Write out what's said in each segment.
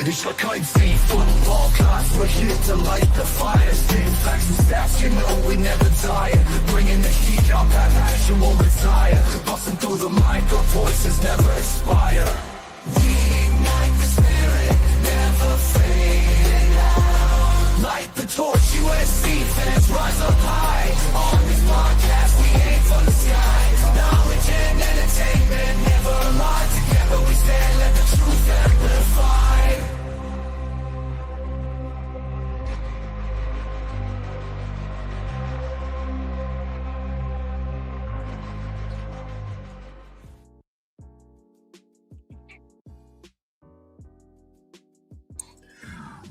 Blackiechainz football class, we're here to light the fire. Spin facts and stats, you know we never tire. Bringing the heat up, that passion won't retire. Busting through the mic, our voices never expire. We ignite the spirit, never fading out. Light the torch, USC fans rise up high. On this podcast, we aim for the sky. Knowledge and entertainment never lie. Together we stand, let the truth amplify.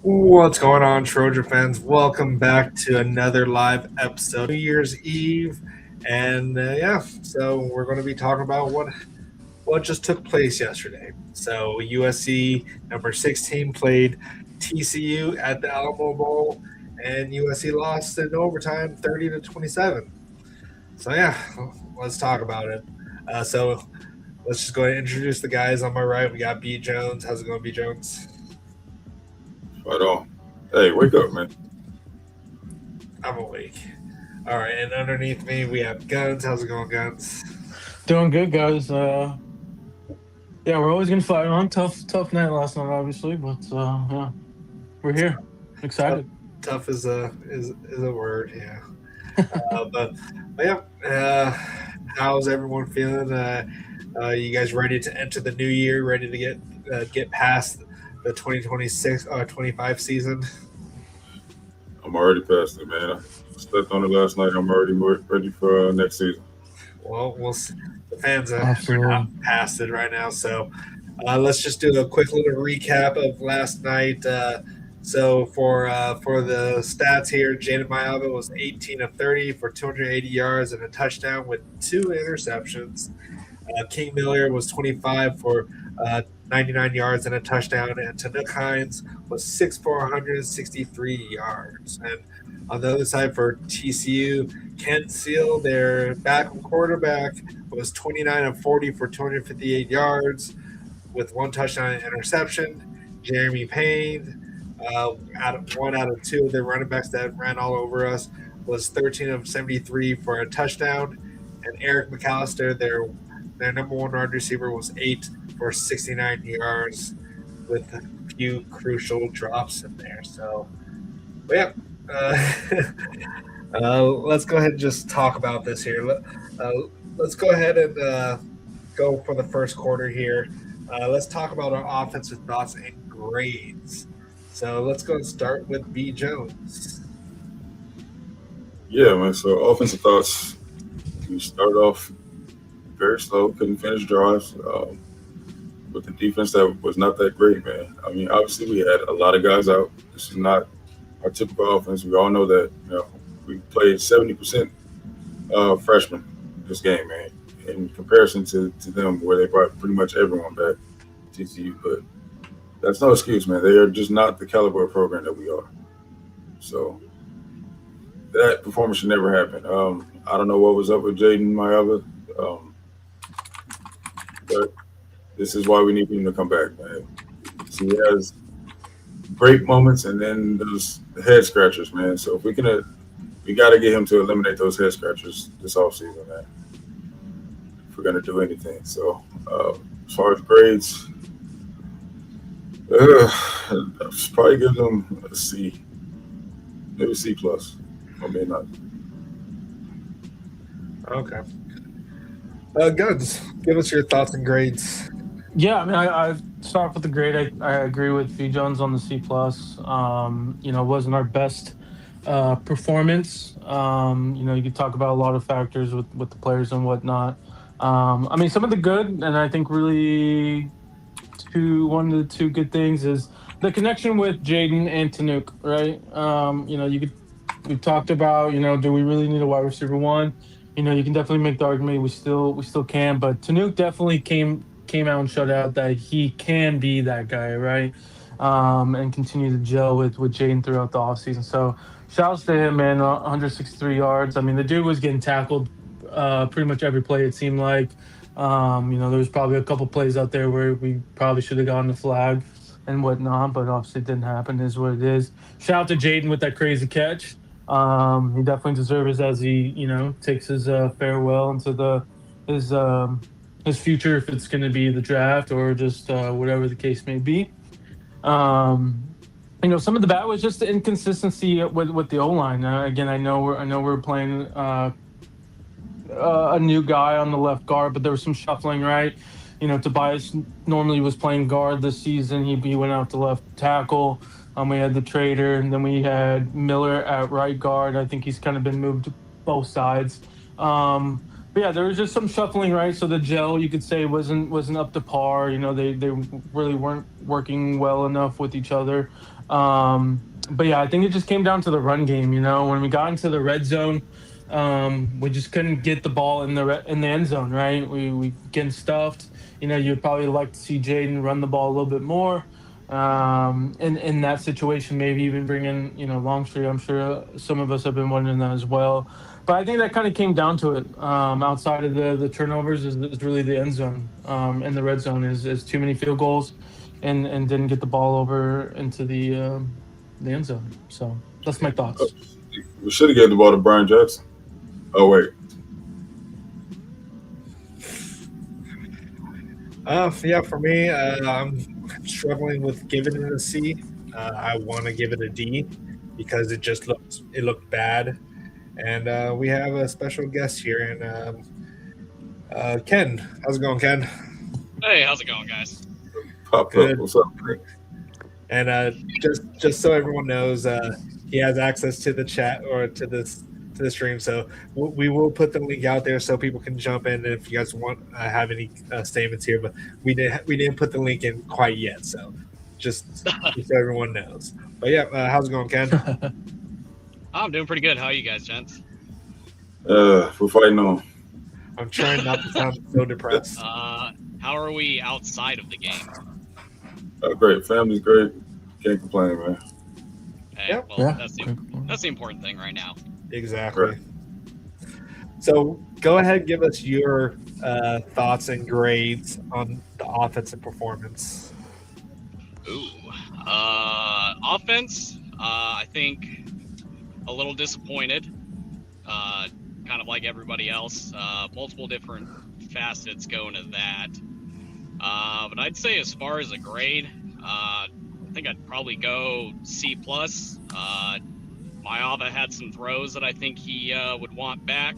What's going on, Trojan fans? Welcome back to another live episode, New Year's Eve, and so we're going to be talking about what just took place yesterday. So USC number 16 played TCU at the Alamo Bowl, and USC lost in overtime, 30-27. So let's talk about it. So let's just go ahead and introduce the guys on my right. We got B Jones. How's it going, B Jones? Right on. Hey, wake up, man. I'm awake. All right, and underneath me, we have Guns. How's it going, Guns? Doing good, guys. We're always going to fight on. Tough night last night, obviously, but we're here. Excited. Tough is a word, yeah. How's everyone feeling? You guys ready to enter the new year? Ready to get past the 2026-25 season? I'm already past it, man. I slept on it last night. I'm already ready for next season. Well, the fans are not past it right now. So let's just do a quick little recap of last night. So for the stats here, Jaden Mayaba was 18 of 30 for 280 yards and a touchdown with 2 interceptions. King Miller was 25 for 99 yards and a touchdown, and Tanuk Hines was 6 for 163 yards. And on the other side for TCU, Kent Seal, their backup quarterback, was 29 of 40 for 258 yards with 1 touchdown and interception. Jeremy Payne, out of 2 of the running backs that ran all over us, was 13 of 73 for a touchdown. And Eric McAllister, their number 1 wide receiver, was 8 for 69 yards with a few crucial drops in there. So, let's go ahead and just talk about this here. Let's go ahead and go for the first quarter here. Let's talk about our offensive thoughts and grades. So let's go and start with B. Jones. Yeah, man. So offensive thoughts, we start off very slow, couldn't finish drives. With the defense that was not that great, man. I mean, obviously we had a lot of guys out. This is not our typical offense. We all know that. We played 70% freshmen this game, man. In comparison to them, where they brought pretty much everyone back, TCU. But that's no excuse, man. They are just not the caliber of program that we are. So that performance should never happen. I don't know what was up with Jaden Mayaba, but this is why we need him to come back, man. So he has great moments and then those head scratchers, man. So if we got to get him to eliminate those head scratchers this offseason, man, if we're going to do anything. So as far as grades, I'll probably give them a C, maybe C+. I mean, not. Okay. Guns, give us your thoughts and grades. Yeah, I mean, I start with the grade. I agree with B. Jones on the C+. It wasn't our best performance. You could talk about a lot of factors with the players and whatnot. I mean, some of the good, and I think really one of the 2 good things is the connection with Jaden and Tanuk, right? We talked about, do we really need a wide receiver 1? You can definitely make the argument we still can, but Tanuk definitely came out and showed out that he can be that guy, right? And continue to gel with Jaden throughout the offseason. So shouts to him, man. 163 yards. I mean, the dude was getting tackled pretty much every play, it seemed like. There was probably a couple plays out there where we probably should have gotten the flag. and whatnot, but obviously it didn't happen. Is what it is. Shout out to Jaden with that crazy catch. He definitely deserves as he takes his farewell into his future, if it's going to be the draft or just whatever the case may be. Some of the bad was just the inconsistency with the O line. Again, I know we're playing a new guy on the left guard, but there was some shuffling, right? Tobias normally was playing guard this season. He went out to left tackle. We had the trader, and then we had Miller at right guard. I think he's kind of been moved to both sides. But yeah, there was just some shuffling, right? So the gel, you could say, wasn't up to par. They really weren't working well enough with each other. But yeah, I think it just came down to the run game. When we got into the red zone, we just couldn't get the ball in the end zone, right? We getting stuffed. You'd probably like to see Jaden run the ball a little bit more. In that situation, maybe even bring in Longstreet. I'm sure some of us have been wondering that as well. But I think that kind of came down to it. Outside of the turnovers is really the end zone, and the red zone is too many field goals, and didn't get the ball over into the end zone. So that's my thoughts. We should have given the ball to Brian Jackson. Oh wait. Yeah, for me, I'm struggling with giving it a C. I want to give it a D because it looked bad. And we have a special guest here, and Ken. How's it going, Ken? Hey, how's it going, guys? Pop up. What's up? And just so everyone knows, he has access to the chat or to the stream, so we will put the link out there so people can jump in if you guys want have any statements here. But we didn't put the link in quite yet, so just so everyone knows. But yeah, how's it going, Ken? I'm doing pretty good. How are you guys, gents? We're fighting on. I'm trying not to sound so depressed. How are we outside of the game? Great. Family's great. Can't complain, man. Hey, Yep. well, Yeah. that's the important thing right now. Exactly. Right. So go ahead and give us your thoughts and grades on the offensive performance. Ooh. Offense, I think a little disappointed, kind of like everybody else. Multiple different facets going to that. But I'd say as far as a grade, I think I'd probably go C+. Mayava had some throws that I think he would want back.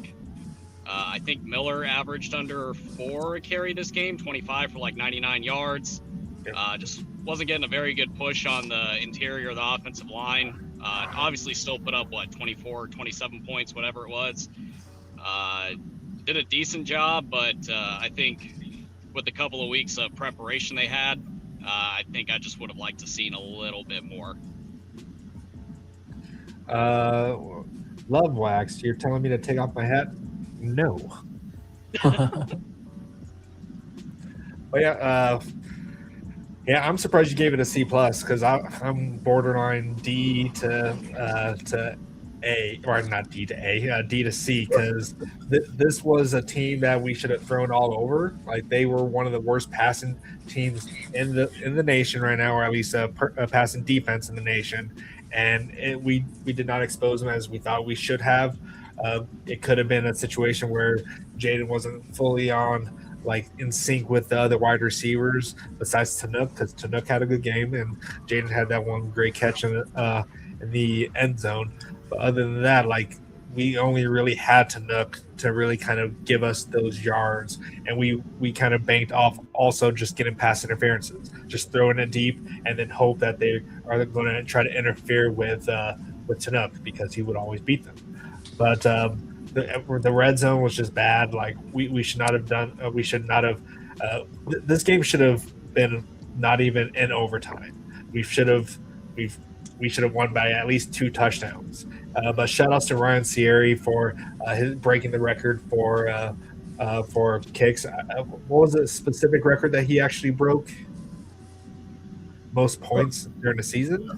I think Miller averaged under 4 a carry this game, 25 for like 99 yards. Just wasn't getting a very good push on the interior of the offensive line. Obviously still put up, 24, 27 points, whatever it was. Did a decent job, but I think with the couple of weeks of preparation they had, I think I just would have liked to seen a little bit more. Love Wax, you're telling me to take off my hat? No. But yeah, I'm surprised you gave it a C+, because I'm borderline D to A, or not D to A, D to C, because this was a team that we should have thrown all over. Like, they were one of the worst passing teams in the nation right now, or at least a passing defense in the nation, and we did not expose them as we thought we should have. It could have been a situation where Jaden wasn't fully on, like, in sync with the other wide receivers besides Tanook, because Tanook had a good game and Jaden had that one great catch in the end zone. But other than that, like, we only really had Tanook to really kind of give us those yards, and we kind of banked off also just getting pass interferences, just throwing it deep and then hope that they are going to try to interfere with Tanook, because he would always beat them. But the red zone was just bad. Like, we should not have done. We should not have. This game should have been not even in overtime. We should have won by at least 2 touchdowns. But shout outs to Ryan Sierra for his breaking the record for kicks. What was the specific record that he actually broke? Most points during the season.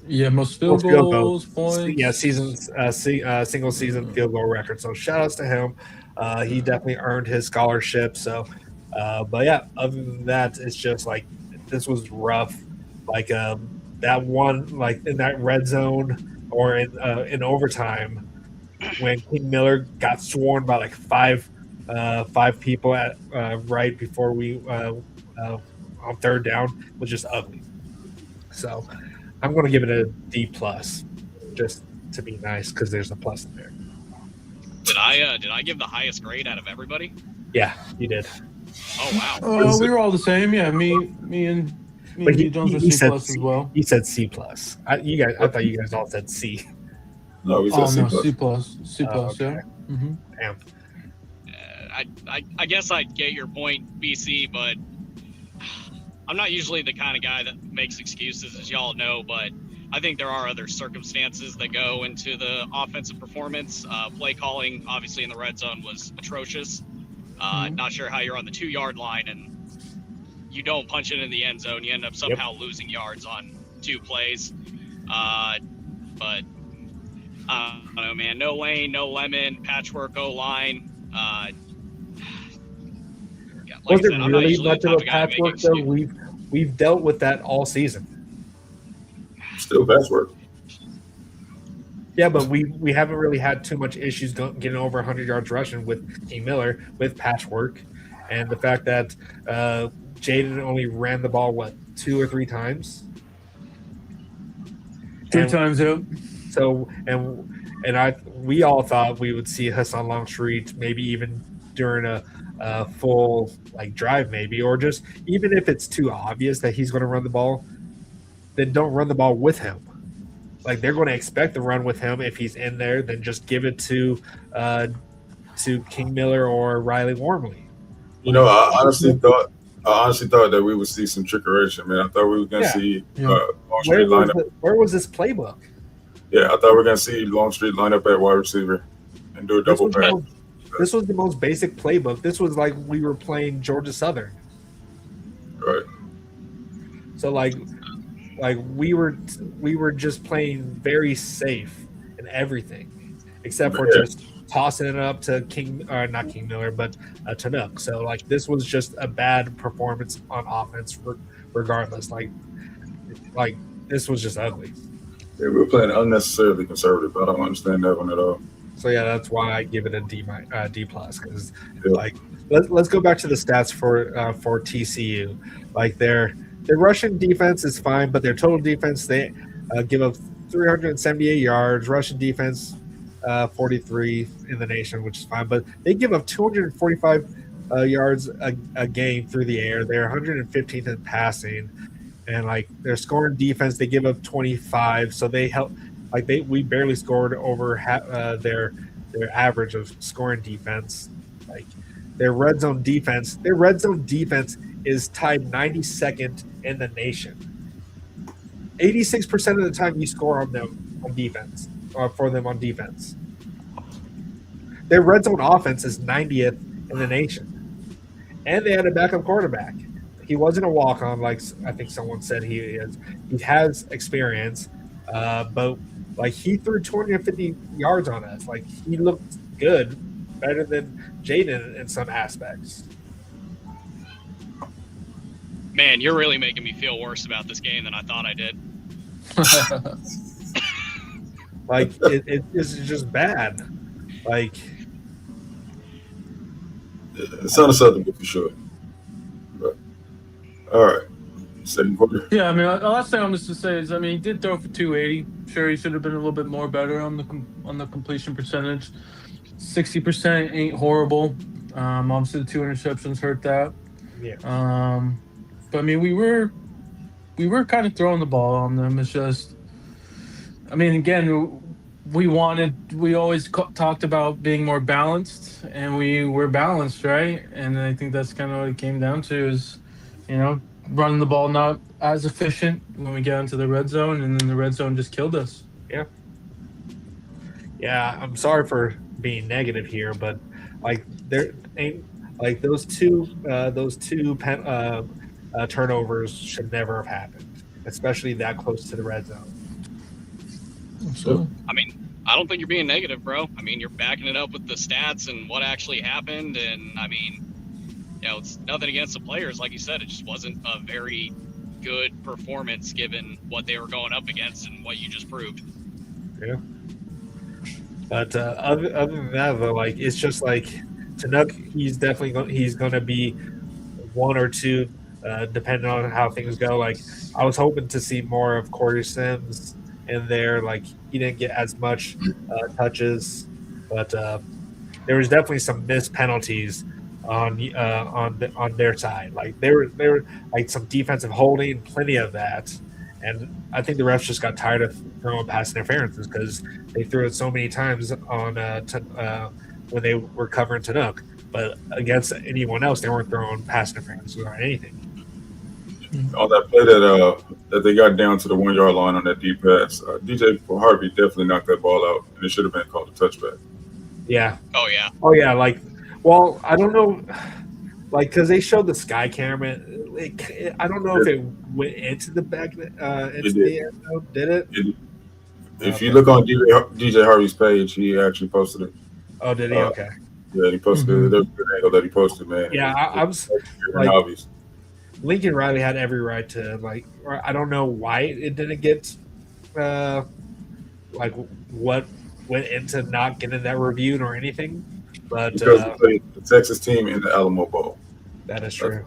Yeah, most field goals, points. Yeah, single season field goal record. So shout outs to him. He definitely earned his scholarship. So, but yeah, other than that, it's just like this was rough. Like that one, like in that red zone or in overtime, when King Miller got sworn by like five people at right before we on third down, was just ugly. So I'm going to give it a D plus, just to be nice because there's a plus in there. Did I give the highest grade out of everybody? Yeah, you did. Oh wow. We were all the same. Yeah, me and Jones were C plus as well. He said C plus. I thought you guys all said C. No, we said C plus. C plus. C plus. Okay. Yeah. Mm-hmm. Damn. I guess I get your point, BC, but I'm not usually the kind of guy that makes excuses, as y'all know, but I think there are other circumstances that go into the offensive performance. Play calling, obviously, in the red zone was atrocious. Not sure how you're on the 2-yard line and you don't punch it in the end zone. You end up somehow losing yards on 2 plays. But I don't know, man. No Lane, no Lemon, patchwork O-line. Was it really much of a patchwork, though? We've dealt with that all season. Still patchwork. Yeah, but we haven't really had too much issues getting over 100 yards rushing with King Miller, with patchwork, and the fact that Jaden only ran the ball, 2 or 3 times? 3 times, yeah. So, we all thought we would see Hassan Longstreet maybe even during a full drive, maybe, or just even if it's too obvious that he's going to run the ball, then don't run the ball with him. Like, they're going to expect to run with him if he's in there, then just give it to King Miller or Riley Wormley. You know, I honestly thought that we would see some trickeration, man. I thought we were going to see Longstreet line up. Where was this playbook? Yeah, I thought we were going to see Longstreet line up at wide receiver and do a double pass. This was the most basic playbook. This was like we were playing Georgia Southern. Right. So we were just playing very safe in everything, except for just tossing it up to not King Miller, but to Nook. So this was just a bad performance on offense, regardless. Like this was just ugly. Yeah, we were playing unnecessarily conservative. I don't understand that one at all. So yeah, that's why I give it a D plus, because let's go back to the stats for TCU. Their rushing defense is fine, but their total defense, they give up 378 yards. Rushing defense 43 in the nation, which is fine, but they give up 245 yards a game through the air. They're 115th in passing, and their scoring defense, they give up 25. So they help. We barely scored over their average of scoring defense. Their red zone defense is tied 92nd in the nation. 86% of the time you score on them on defense, or for them on defense. Their red zone offense is 90th in the nation, and they had a backup quarterback. He wasn't a walk-on like I think someone said he is. He has experience, but he threw 250 yards on us. He looked good, better than Jaden in some aspects. Man, you're really making me feel worse about this game than I thought I did. It's just bad. It's unacceptable for sure. But all right. Second quarter. Yeah, I mean, the last thing I'm just to say is, he did throw for 280. Sure, he should have been a little bit more better on the completion percentage. 60% ain't horrible. Obviously, the 2 interceptions hurt that. Yeah. But we were kind of throwing the ball on them. It's just, again, we always talked about being more balanced, and we were balanced, right? And I think that's kind of what it came down to is, running the ball not as efficient when we get into the red zone, and then the red zone just killed us. Yeah. Yeah, I'm sorry for being negative here, but there ain't those two turnovers should never have happened, especially that close to the red zone. So, I don't think you're being negative, bro. You're backing it up with the stats and what actually happened, and it's nothing against the players. Like you said, it just wasn't a very good performance given what they were going up against and what you just proved. Yeah. But other than that, though, like it's just like Tanuk, he's definitely he's going to be one or two, depending on how things go. Like I was hoping to see more of Corey Sims in there. Like he didn't get as much touches, but there was definitely some missed penalties on their side. Like there were like some defensive holding, plenty of that. And I think the refs just got tired of throwing pass interferences because they threw it so many times on when they were covering Tanuk. But against anyone else, they weren't throwing pass interferences or anything. On that play that they got down to the 1 yard line on that deep pass, DJ Harvey definitely knocked that ball out, and it should have been called a touchback. Yeah. Oh yeah. Oh yeah. Like, well, I don't know, like because they showed the sky camera. Like, I don't know if it went into the back into the end zone. Did it? If you look on DJ Harvey's page, he actually posted it. Oh, did he? Okay. Yeah, he posted it. There was a good angle that he posted, man. Yeah, I was like, obvious. Lincoln Riley had every right to like. I don't know why it didn't get like what went into not getting that reviewed or anything, but because they played the Texas team in the Alamo Bowl. That is true.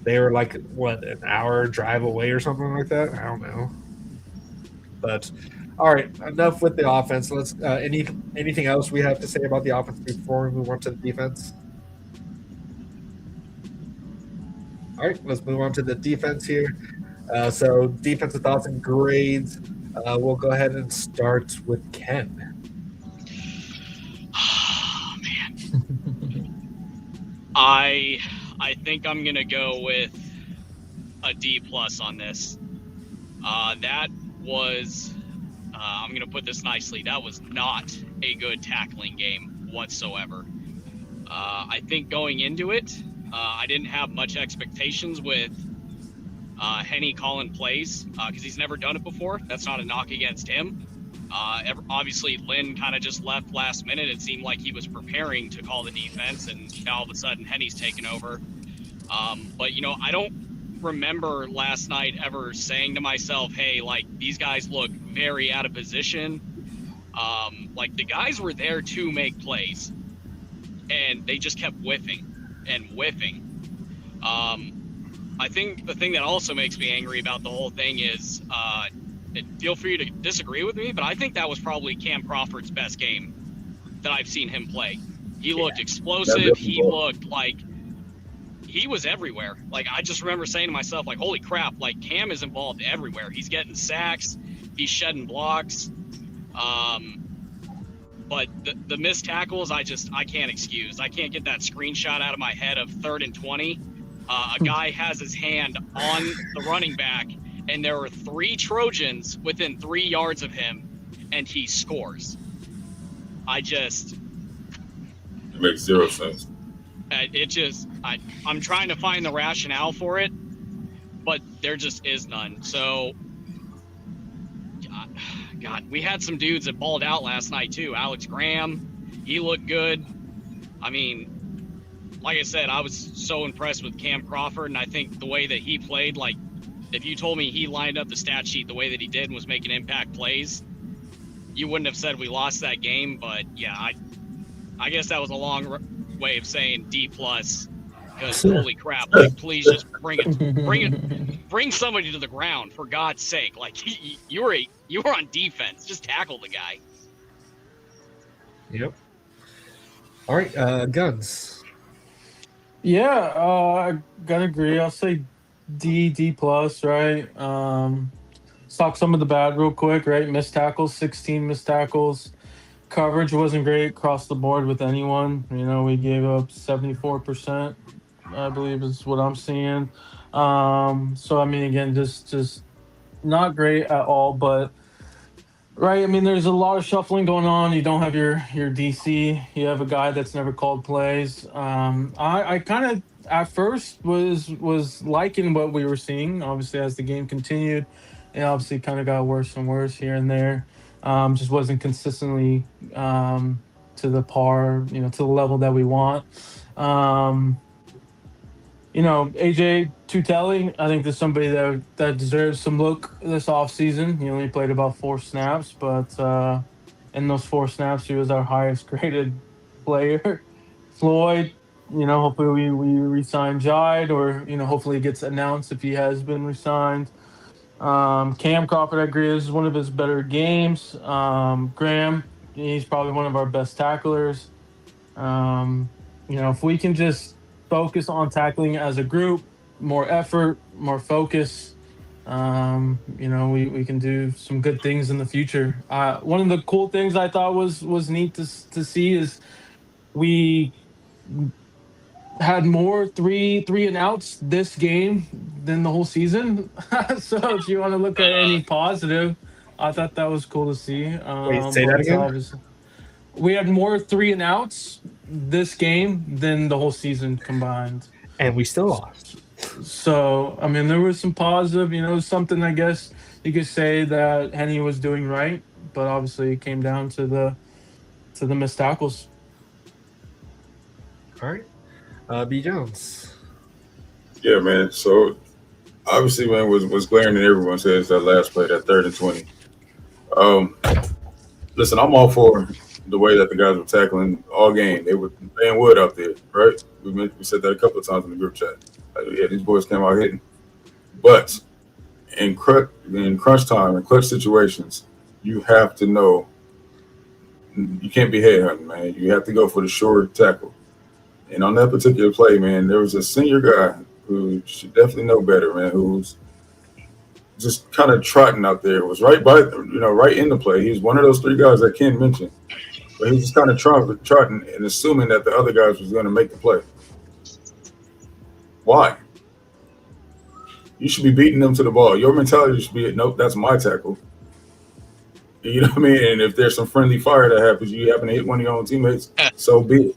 They were like what, an hour drive away or something like that. I don't know, but. All right, enough with the offense. Let's anything else we have to say about the offense before we move on to the defense? All right, let's move on to the defense here. So defensive thoughts and grades. We'll go ahead and start with Ken. Oh man, I think I'm gonna go with a D+ on this. That was. I'm going to put this nicely. That was not a good tackling game whatsoever. I think going into it, I didn't have much expectations with Henny calling plays because he's never done it before. That's not a knock against him. Obviously, Lynn kind of just left last minute. It seemed like he was preparing to call the defense, and now all of a sudden Henny's taken over. But, you know, I don't remember last night ever saying to myself, hey, like, these guys look very out of position. Like, the guys were there to make plays, and they just kept whiffing and whiffing. I think the thing that also makes me angry about the whole thing is, feel free to disagree with me, but I think that was probably Cam Crawford's best game that I've seen him play. He looked explosive. He looked like he was everywhere. Like, I just remember saying to myself, like, holy crap, like, Cam is involved everywhere. He's getting sacks. He's shedding blocks. But the missed tackles, I can't excuse. I can't get that screenshot out of my head of 3rd and 20. A guy has his hand on the running back, and there were 3 Trojans within 3 yards of him, and he scores. It makes zero sense. I'm trying to find the rationale for it, but there just is none. So, God, we had some dudes that balled out last night too. Alex Graham, he looked good. I mean, like I said, I was so impressed with Cam Crawford, and I think the way that he played, like, if you told me he lined up the stat sheet the way that he did and was making impact plays, you wouldn't have said we lost that game. But yeah, I guess that was a long way of saying D+, because holy crap, like, please just bring somebody to the ground, for God's sake. Like, you were on defense, just tackle the guy. Yep. All right, Guns. Yeah, I gotta agree. I'll say D+, right? Talk some of the bad real quick, right? Missed tackles, 16 missed tackles. Coverage wasn't great across the board with anyone. You know, we gave up 74%, I believe is what I'm seeing. So, I mean, again, just not great at all. But, right, I mean, there's a lot of shuffling going on. You don't have your DC. You have a guy that's never called plays. I kind of, at first, was liking what we were seeing. Obviously, as the game continued, it obviously kind of got worse and worse here and there. Just wasn't consistently to the par, to the level that we want. AJ Tutelli, I think there's somebody that deserves some look this offseason. He only played about 4 snaps, but in those 4 snaps, he was our highest graded player. Floyd, hopefully we resign Jide, or hopefully it gets announced if he has been resigned. Cam Crawford, I agree, is one of his better games. Graham, he's probably one of our best tacklers. If we can just focus on tackling as a group, more effort, more focus, we can do some good things in the future. One of the cool things I thought was neat to see is we had more three and outs this game than the whole season. So if you want to look at any positive, I thought that was cool to see. Wait, say that again? We had more 3 and outs this game than the whole season combined. And we still lost. So, I mean, there was some positive, something I guess you could say that Henny was doing right, but obviously it came down to the missed tackles. All right. B. Jones. Yeah, man. So obviously, man, was glaring in everyone's heads that last play, that 3rd and 20. Listen, I'm all for the way that the guys were tackling all game. They were laying wood out there, right? We said that a couple of times in the group chat. Yeah, these boys came out hitting. But in crunch time, in clutch situations, you have to know you can't be headhunting, man. You have to go for the short tackle. And on that particular play, man, there was a senior guy who should definitely know better, man, who's just kind of trotting out there. It was right in the play. He was one of those 3 guys that Ken mentioned. But he was just kind of trotting and assuming that the other guys was going to make the play. Why? You should be beating them to the ball. Your mentality should be, nope, that's my tackle. You know what I mean? And if there's some friendly fire that happens, you happen to hit one of your own teammates, so be it.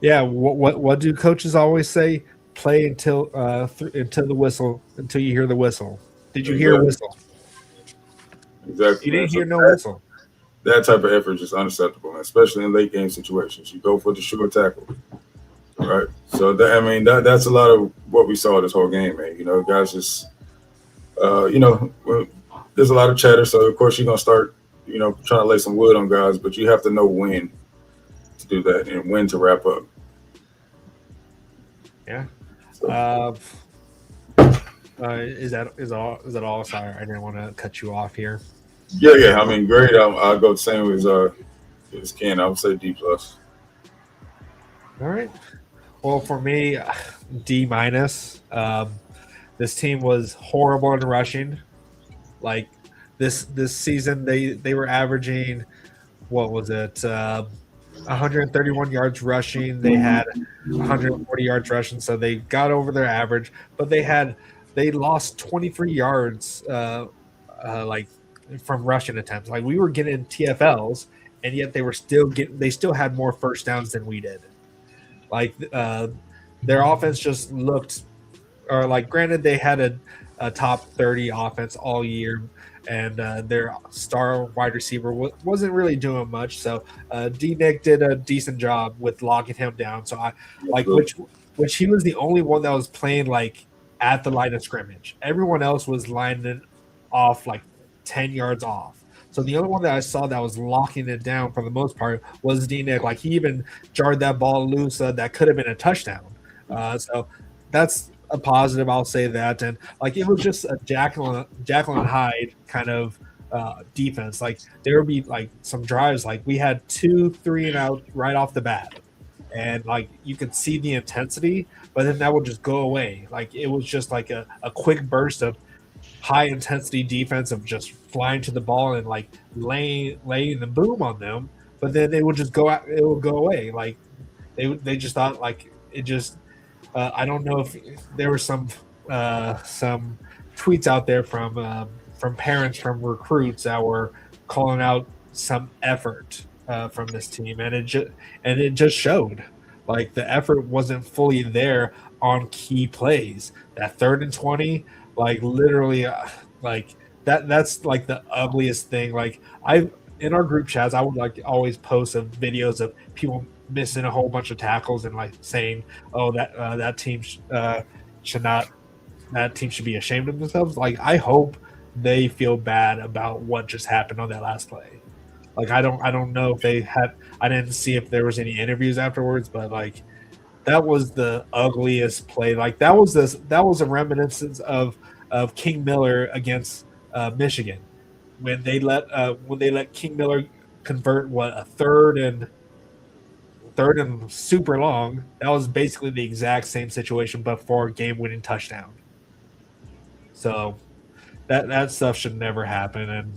Yeah, what do coaches always say? Play until the whistle, until you hear the whistle. Did you hear a whistle? Exactly. You didn't hear no whistle. That type of effort is just unacceptable, man, especially in late game situations. You go for the short tackle. All right. So that's a lot of what we saw this whole game, man. Guys just there's a lot of chatter, so of course you're gonna start, trying to lay some wood on guys, but you have to know when to do that and when to wrap up. Yeah. Is that all? Sorry, I didn't want to cut you off here. Yeah. I mean, great. I'll go the same as Ken. I would say D+. All right. Well, for me, D-. This team was horrible in rushing. Like this season, they were averaging, what was it? 131 yards rushing. They had 140 yards rushing, so they got over their average. But they lost 23 yards, from rushing attempts. Like we were getting TFLs, and yet they still had more first downs than we did. Like their offense just looked, or like granted they had a top 30 offense all year, and their star wide receiver wasn't really doing much. So D-Nick did a decent job with locking him down. So which he was the only one that was playing like at the line of scrimmage. Everyone else was lining off like 10 yards off. So the only one that I saw that was locking it down for the most part was D-Nick. Like he even jarred that ball loose that could have been a touchdown. So that's a positive, I'll say that. And like it was just a Jekyll and Hyde kind of defense. Like there would be like some drives, like we had 2 3 and out right off the bat, and like you could see the intensity, but then that would just go away. Like it was just like a quick burst of high intensity defense of just flying to the ball and like laying the boom on them, but then it would just go out, it would go away. Like they just thought like it just I don't know if there were some tweets out there from parents, from recruits that were calling out some effort from this team, and it just showed. Like the effort wasn't fully there on key plays. That 3rd and 20, like literally, like that's like the ugliest thing. Like in our group chats, I would like always post videos of people missing a whole bunch of tackles and like saying, "Oh, that team should not, that team should be ashamed of themselves." Like, I hope they feel bad about what just happened on that last play. Like, I don't know if they had. I didn't see if there was any interviews afterwards, but like, that was the ugliest play. Like, that was a reminiscence of King Miller against Michigan when they let King Miller convert a third and super long. That was basically the exact same situation, but for a game-winning touchdown. So that stuff should never happen, and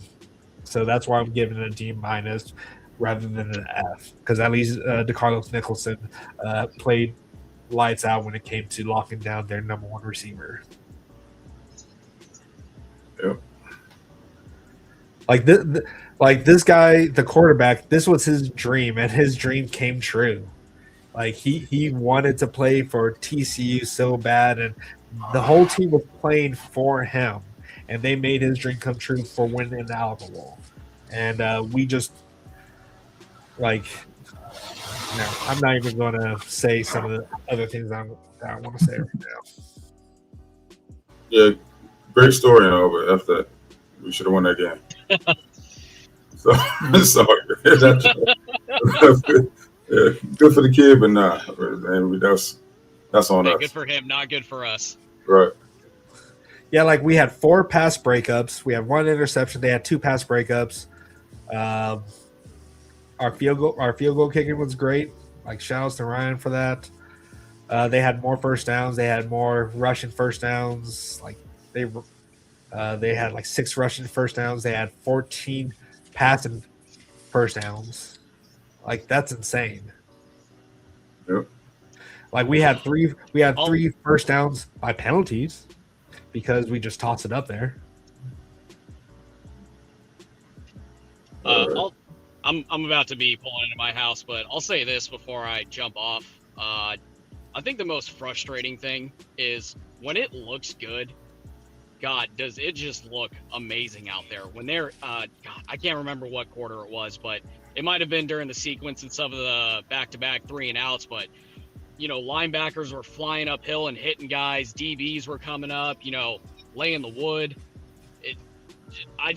so that's why I'm giving it a D- rather than an F, because at least DeCarlos Nicholson played lights out when it came to locking down their number one receiver. Yep. Like this guy, the quarterback, this was his dream, and his dream came true. Like, he wanted to play for TCU so bad, and the whole team was playing for him, and they made his dream come true for winning the Alamo Bowl. And we just, like, no, I'm not even going to say some of the other things that I want to say right now. Yeah, great story, but after that, we should have won that game. So sorry. That's good. Yeah, good for the kid, but nah, man, that's on us. Good for him, not good for us. Right. Yeah, like, we had 4 pass breakups. We had 1 interception. They had 2 pass breakups. Our field goal kicking was great. Like, shout outs to Ryan for that. They had more first downs. They had more rushing first downs. Like, they had like 6 rushing first downs. They had 14 passing first downs. Like, that's insane. Yep. Like, we had three first downs by penalties because we just tossed it up there. I'm about to be pulling into my house, but I'll say this before I jump off. I think the most frustrating thing is when it looks good. God, does it just look amazing out there when they're God, I can't remember what quarter it was, but it might have been during the sequence and some of the back-to-back 3 and outs, but linebackers were flying uphill and hitting guys, DBs were coming up, laying the wood. I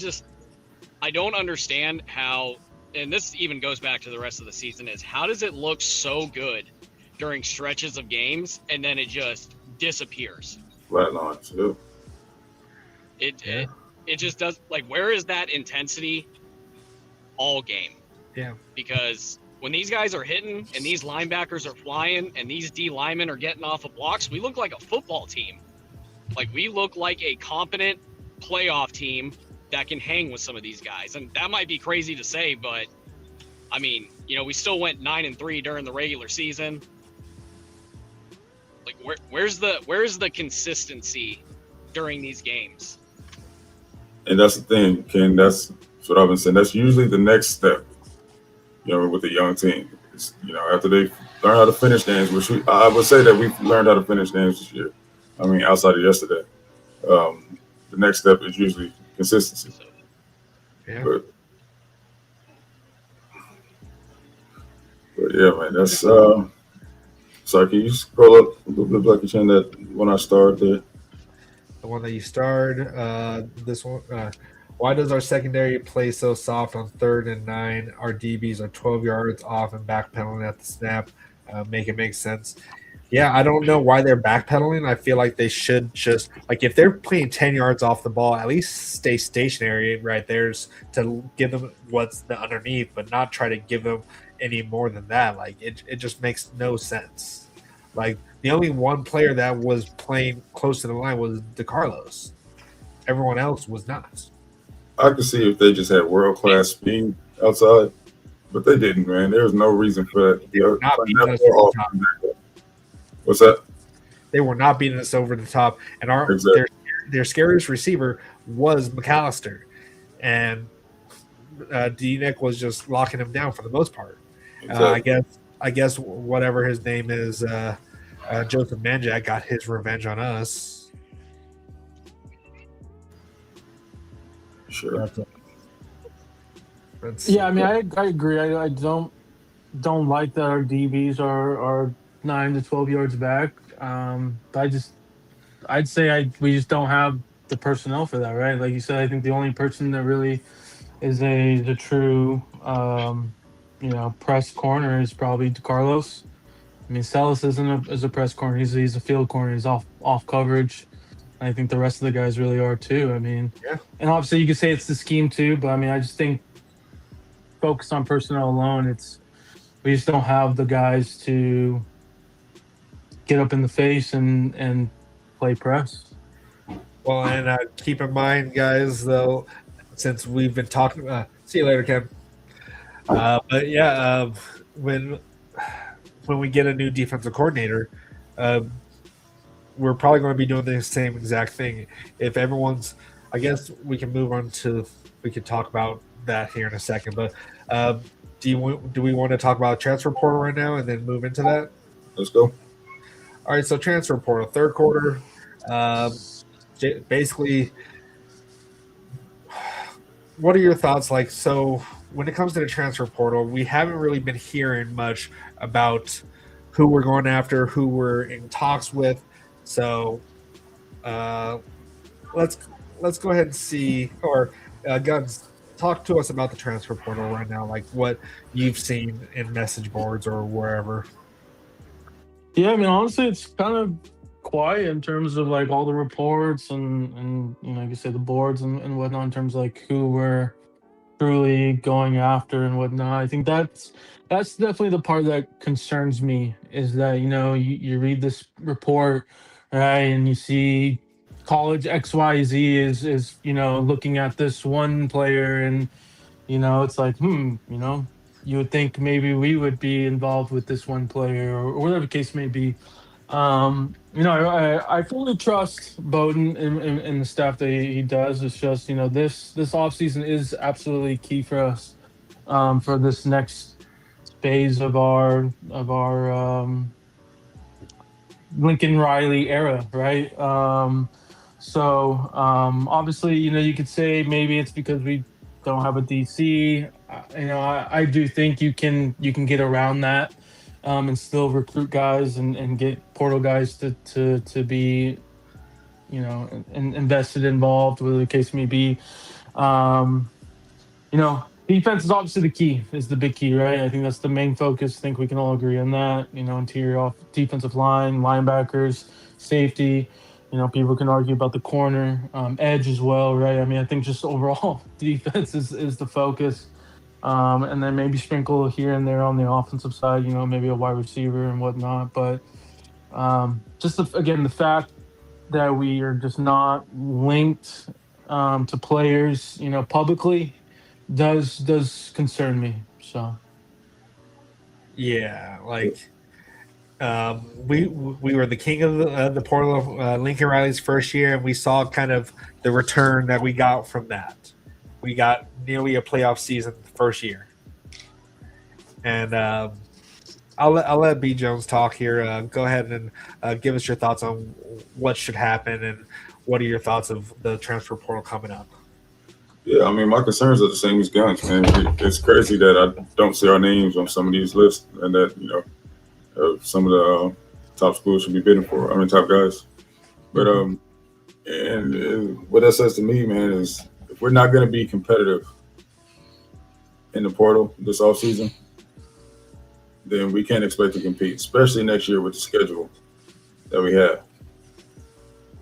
don't understand how, and this even goes back to the rest of the season, is how does it look so good during stretches of games and then it just disappears? Flatlines, too. It just does. Like, where is that intensity all game? Yeah. Because when these guys are hitting and these linebackers are flying and these D linemen are getting off of blocks, we look like a football team. Like, we look like a competent playoff team that can hang with some of these guys. And that might be crazy to say, but I mean, we still went 9-3 during the regular season. Like, where's the consistency during these games? And that's the thing, Ken. That's what I've been saying. That's usually the next step, with a young team. It's, after they learn how to finish games, which I would say that we've learned how to finish games this year. I mean, outside of yesterday, the next step is usually consistency. Yeah. But yeah, man, that's sorry, can you scroll up a little bit, Blackiechainz, that when I started there? The one that you starred, this one. Why does our secondary play so soft on 3rd and 9? Our DBs are 12 yards off and backpedaling at the snap. Make it make sense. Yeah, I don't know why they're backpedaling. I feel like they should just, like, if they're playing 10 yards off the ball, at least stay stationary right there to give them what's the underneath, but not try to give them any more than that. Like, it just makes no sense. Like, the only one player that was playing close to the line was DeCarlos. Everyone else was not. I could see if they just had world-class speed outside, but they didn't, man. There was no reason for that. What's that? They were not beating us over the top. And their scariest receiver was McAllister. And D-Nick was just locking him down for the most part. Exactly. I guess whatever his name is, Joseph Manjack got his revenge on us. Sure. That's Yeah, I mean, I agree. I don't don't like that our DBs are 9 to 12 yards back. But I'd say we just don't have the personnel for that, right? Like you said, I think the only person that really is the true press corner is probably Carlos. I mean, Salas is a press corner. He's a field corner. He's off coverage. I think the rest of the guys really are too. I mean, Yeah. and obviously you could say it's the scheme too, but I mean, I just think focus on personnel alone, we just don't have the guys to get up in the face and play press. Well, and keep in mind, guys, though, since we've been talking, see you later, Ken. But yeah, when we get a new defensive coordinator, we're probably going to be doing the same exact thing. If everyone's, I guess we can move on to, we could talk about that here in a second. But do we want to talk about transfer portal right now and then move into that? Let's go. All right, so transfer portal, third quarter. Basically, what are your thoughts? Like, so when it comes to the transfer portal, we haven't really been hearing much about who we're going after, who we're in talks with. So let's go ahead and see, or Guns, talk to us about the transfer portal right now, like what you've seen in message boards or wherever. Yeah, I mean, honestly, it's kind of quiet in terms of like all the reports and like you said, the boards and whatnot in terms of like who we're truly going after and whatnot. I think that's definitely the part that concerns me is that you read this report, right, and you see college XYZ is looking at this one player and it's like you would think maybe we would be involved with this one player or whatever the case may be. I fully trust Bowden and the stuff that he does. It's just, this offseason is absolutely key for us for this next phase of our Lincoln Riley era, right? Obviously, you could say maybe it's because we don't have a DC. I do think you can get around that and still recruit guys and get portal guys to be, invested, involved, whatever the case may be. Defense is obviously is the big key, right? I think that's the main focus. I think we can all agree on that. Interior defensive line, linebackers, safety. People can argue about the corner, edge as well, right? I mean, I think just overall defense is the focus. And then maybe sprinkle here and there on the offensive side, maybe a wide receiver and whatnot. But again, the fact that we are just not linked to players, publicly does concern me. So, yeah, like we were the king of the portal of Lincoln Riley's first year, and we saw kind of the return that we got from that. We got nearly a playoff season the first year, and I'll let B Jones talk here. Go ahead and give us your thoughts on what should happen and what are your thoughts of the transfer portal coming up. Yeah, I mean, my concerns are the same as Guns, man. It's crazy that I don't see our names on some of these lists, and that some of the top schools should be bidding for. I mean, top guys. But and what that says to me, man, is if we're not going to be competitive in the portal this offseason, then we can't expect to compete, especially next year with the schedule that we have.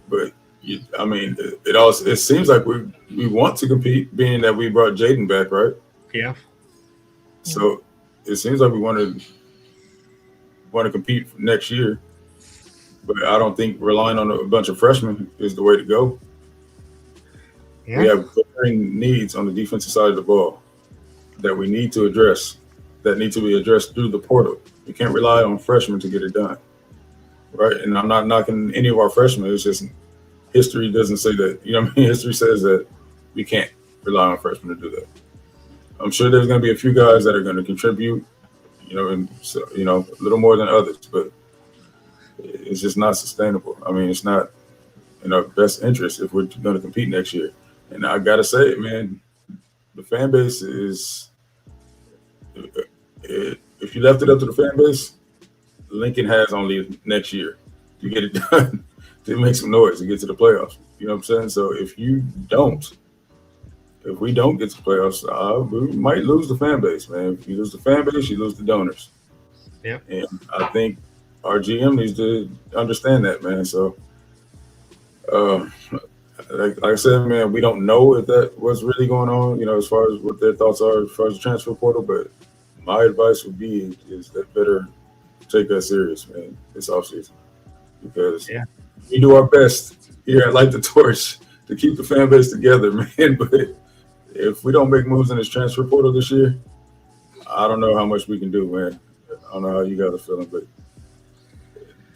But it seems like we want to compete, being that we brought Jaden back, right? Yeah. So it seems like we want to compete next year, but I don't think relying on a bunch of freshmen is the way to go. Yeah. We have glaring needs on the defensive side of the ball that we need to address, that need to be addressed through the portal. We can't rely on freshmen to get it done, right? And I'm not knocking any of our freshmen. It's just history doesn't say that. History says that we can't rely on freshmen to do that. I'm sure there's going to be a few guys that are going to contribute, and a little more than others, but it's just not sustainable. I mean, it's not in our best interest if we're going to compete next year. And I got to say, man, the fan base if you left it up to the fan base, Lincoln has only next year to get it done, to make some noise, to get to the playoffs. You know what I'm saying? So if we don't get to playoffs, we might lose the fan base, man. If you lose the fan base, you lose the donors. Yeah. And I think our GM needs to understand that, man. So, like I said, man, we don't know if that was really going on, as far as what their thoughts are as far as the transfer portal. But my advice would be is that better take that serious, man, this offseason. Because we do our best here at Light the Torch to keep the fan base together, man. But if we don't make moves in this transfer portal this year, I don't know how much we can do, man. I don't know how you got a feeling, but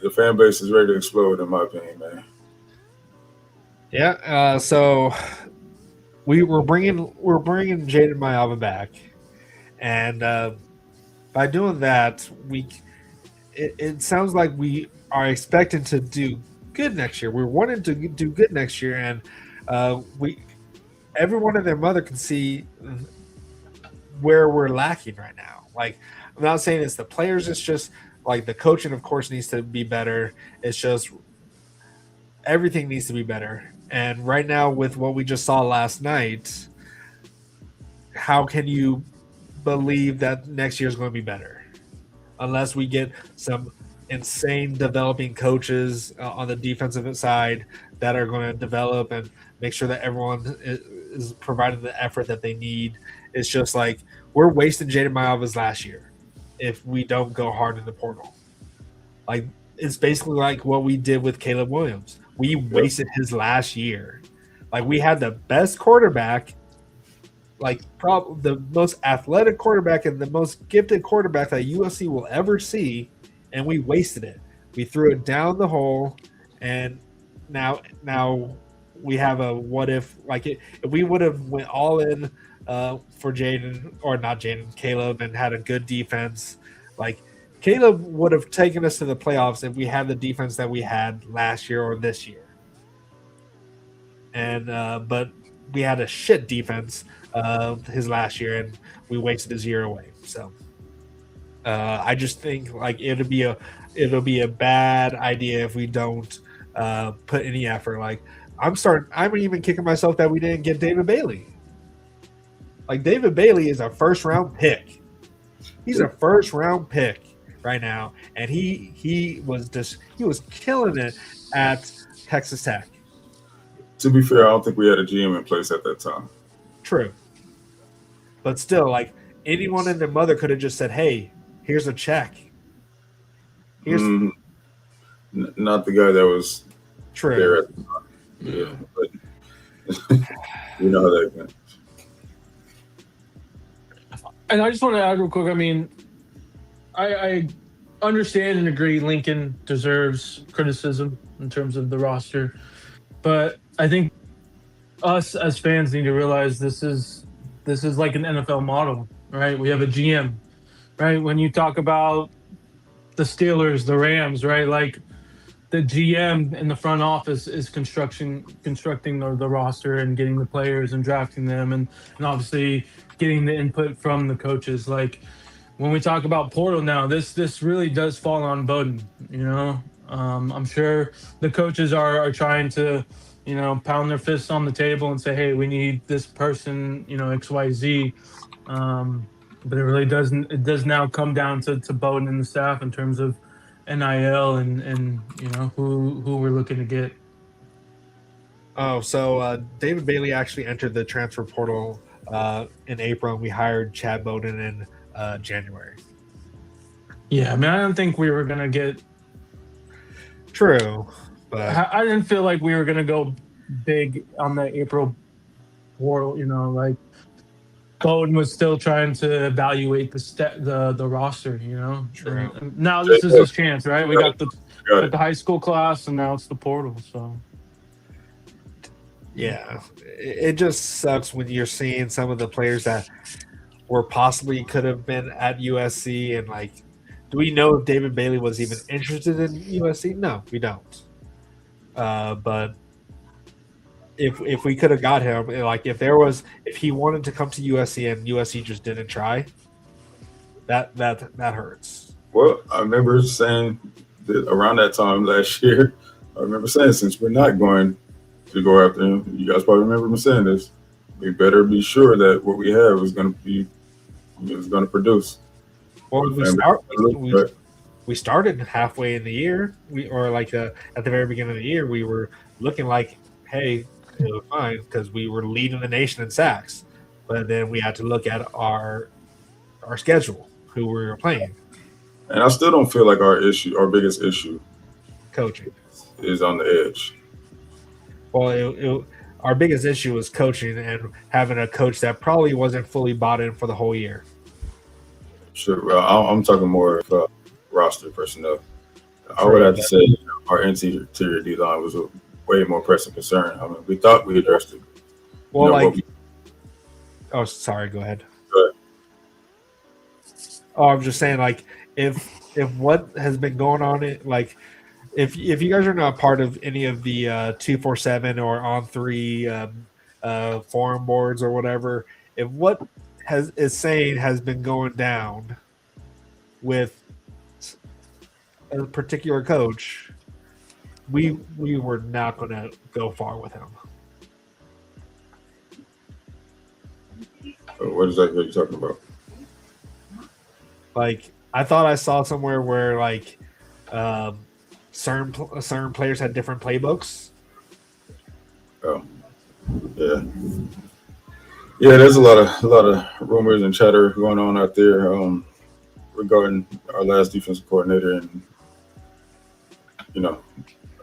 the fan base is ready to explode, in my opinion, man. Yeah. So we're bringing Jaden Mayava back, and by doing that, it sounds like we are expecting to do good next year. We're wanting to do good next year, and everyone and their mother can see where we're lacking right now. Like, I'm not saying it's the players, it's just like the coaching, of course, needs to be better. It's just everything needs to be better. And right now, with what we just saw last night, how can you believe that next year is going to be better? Unless we get some insane developing coaches on the defensive side that are going to develop and make sure that everyone is providing the effort that they need. It's just like we're wasting Jaden Mayava's last year if we don't go hard in the portal. Like, it's basically like what we did with Caleb Williams. We wasted his last year. Like, we had the best quarterback, like probably the most athletic quarterback and the most gifted quarterback that USC will ever see, and we wasted it. We threw it down the hole, and now we have a what if. Like, if we would have went all in for Jaden, or not Jaden, Caleb, and had a good defense, like Caleb would have taken us to the playoffs if we had the defense that we had last year or this year. And but we had a shit defense his last year, and we wasted his year away. So I just think like it'll be a bad idea if we don't put any effort. Like, I'm even kicking myself that we didn't get David Bailey. Like, David Bailey is a first round pick. He's a first round pick right now, and he was killing it at Texas Tech. To be fair, I don't think we had a GM in place at that time. True. But still, like, anyone and their mother could have just said, hey, here's a check. Here's not the guy that was true. There at the time. Yeah, but you know how that goes. And I just want to add real quick, I mean, I understand and agree Lincoln deserves criticism in terms of the roster, but I think us as fans need to realize this is like an NFL model, right? We have a GM, right? When you talk about the Steelers, the Rams, right? Like, the GM in the front office is constructing the roster and getting the players and drafting them, and obviously getting the input from the coaches. Like, when we talk about portal now, this really does fall on Bowden. I'm sure the coaches are trying to, pound their fists on the table and say, hey, we need this person, XYZ. But it really doesn't. It does now come down to Bowden and the staff in terms of NIL and who we're looking to get. Oh, so David Bailey actually entered the transfer portal in April, and we hired Chad Bowden in January. Yeah, I mean, I don't think we were gonna get. True, but I didn't feel like we were gonna go big on the April portal. Like, Bowden was still trying to evaluate the roster. True. And now this is his chance, right? We got the high school class, and now it's the portal. So. Yeah, it just sucks when you're seeing some of the players that were possibly could have been at USC, and like, do we know if David Bailey was even interested in USC? No, we don't. But if we could have got him, like if he wanted to come to USC and USC just didn't try, that hurts. Well, I remember saying that around that time last year, I remember saying since we're not going to go after him, you guys probably remember me saying this. We better be sure that what we have is going to produce. Well, we started halfway in the year. At the very beginning of the year, we were looking like, hey, it was fine because we were leading the nation in sacks. But then we had to look at our schedule, who we were playing. And I still don't feel like our biggest issue, coaching, is on the edge. Well, our biggest issue was coaching and having a coach that probably wasn't fully bought in for the whole year. Sure. Well, I'm talking more of roster personnel. I would have to say our interior D line was a way more pressing concern. I mean, we thought we addressed it. Well, oh, sorry. Go ahead. Go ahead. Oh, I'm just saying, like, if what has been going on, if you guys are not part of any of the 247 or on 3 forum boards or whatever, if what is saying has been going down with a particular coach, we were not going to go far with him. What exactly are you talking about? Like, I thought I saw somewhere where like certain players had different playbooks. Oh, yeah. Yeah, there's a lot of rumors and chatter going on out there regarding our last defensive coordinator and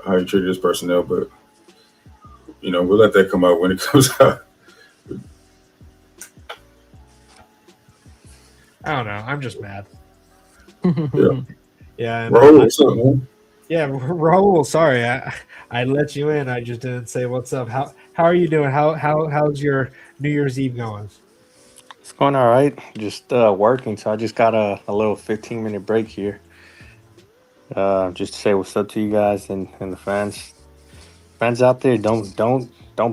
how he treated his personnel, but we'll let that come out when it comes out. I don't know. I'm just mad. Yeah. Yeah. Raul, what's up, man? Yeah, Raul. Sorry, I let you in. I just didn't say what's up. How are you doing? How's your New Year's Eve going? It's going all right. Just working. So I just got a little 15-minute break here. Just to say what's up to you guys and the fans. Fans out there, don't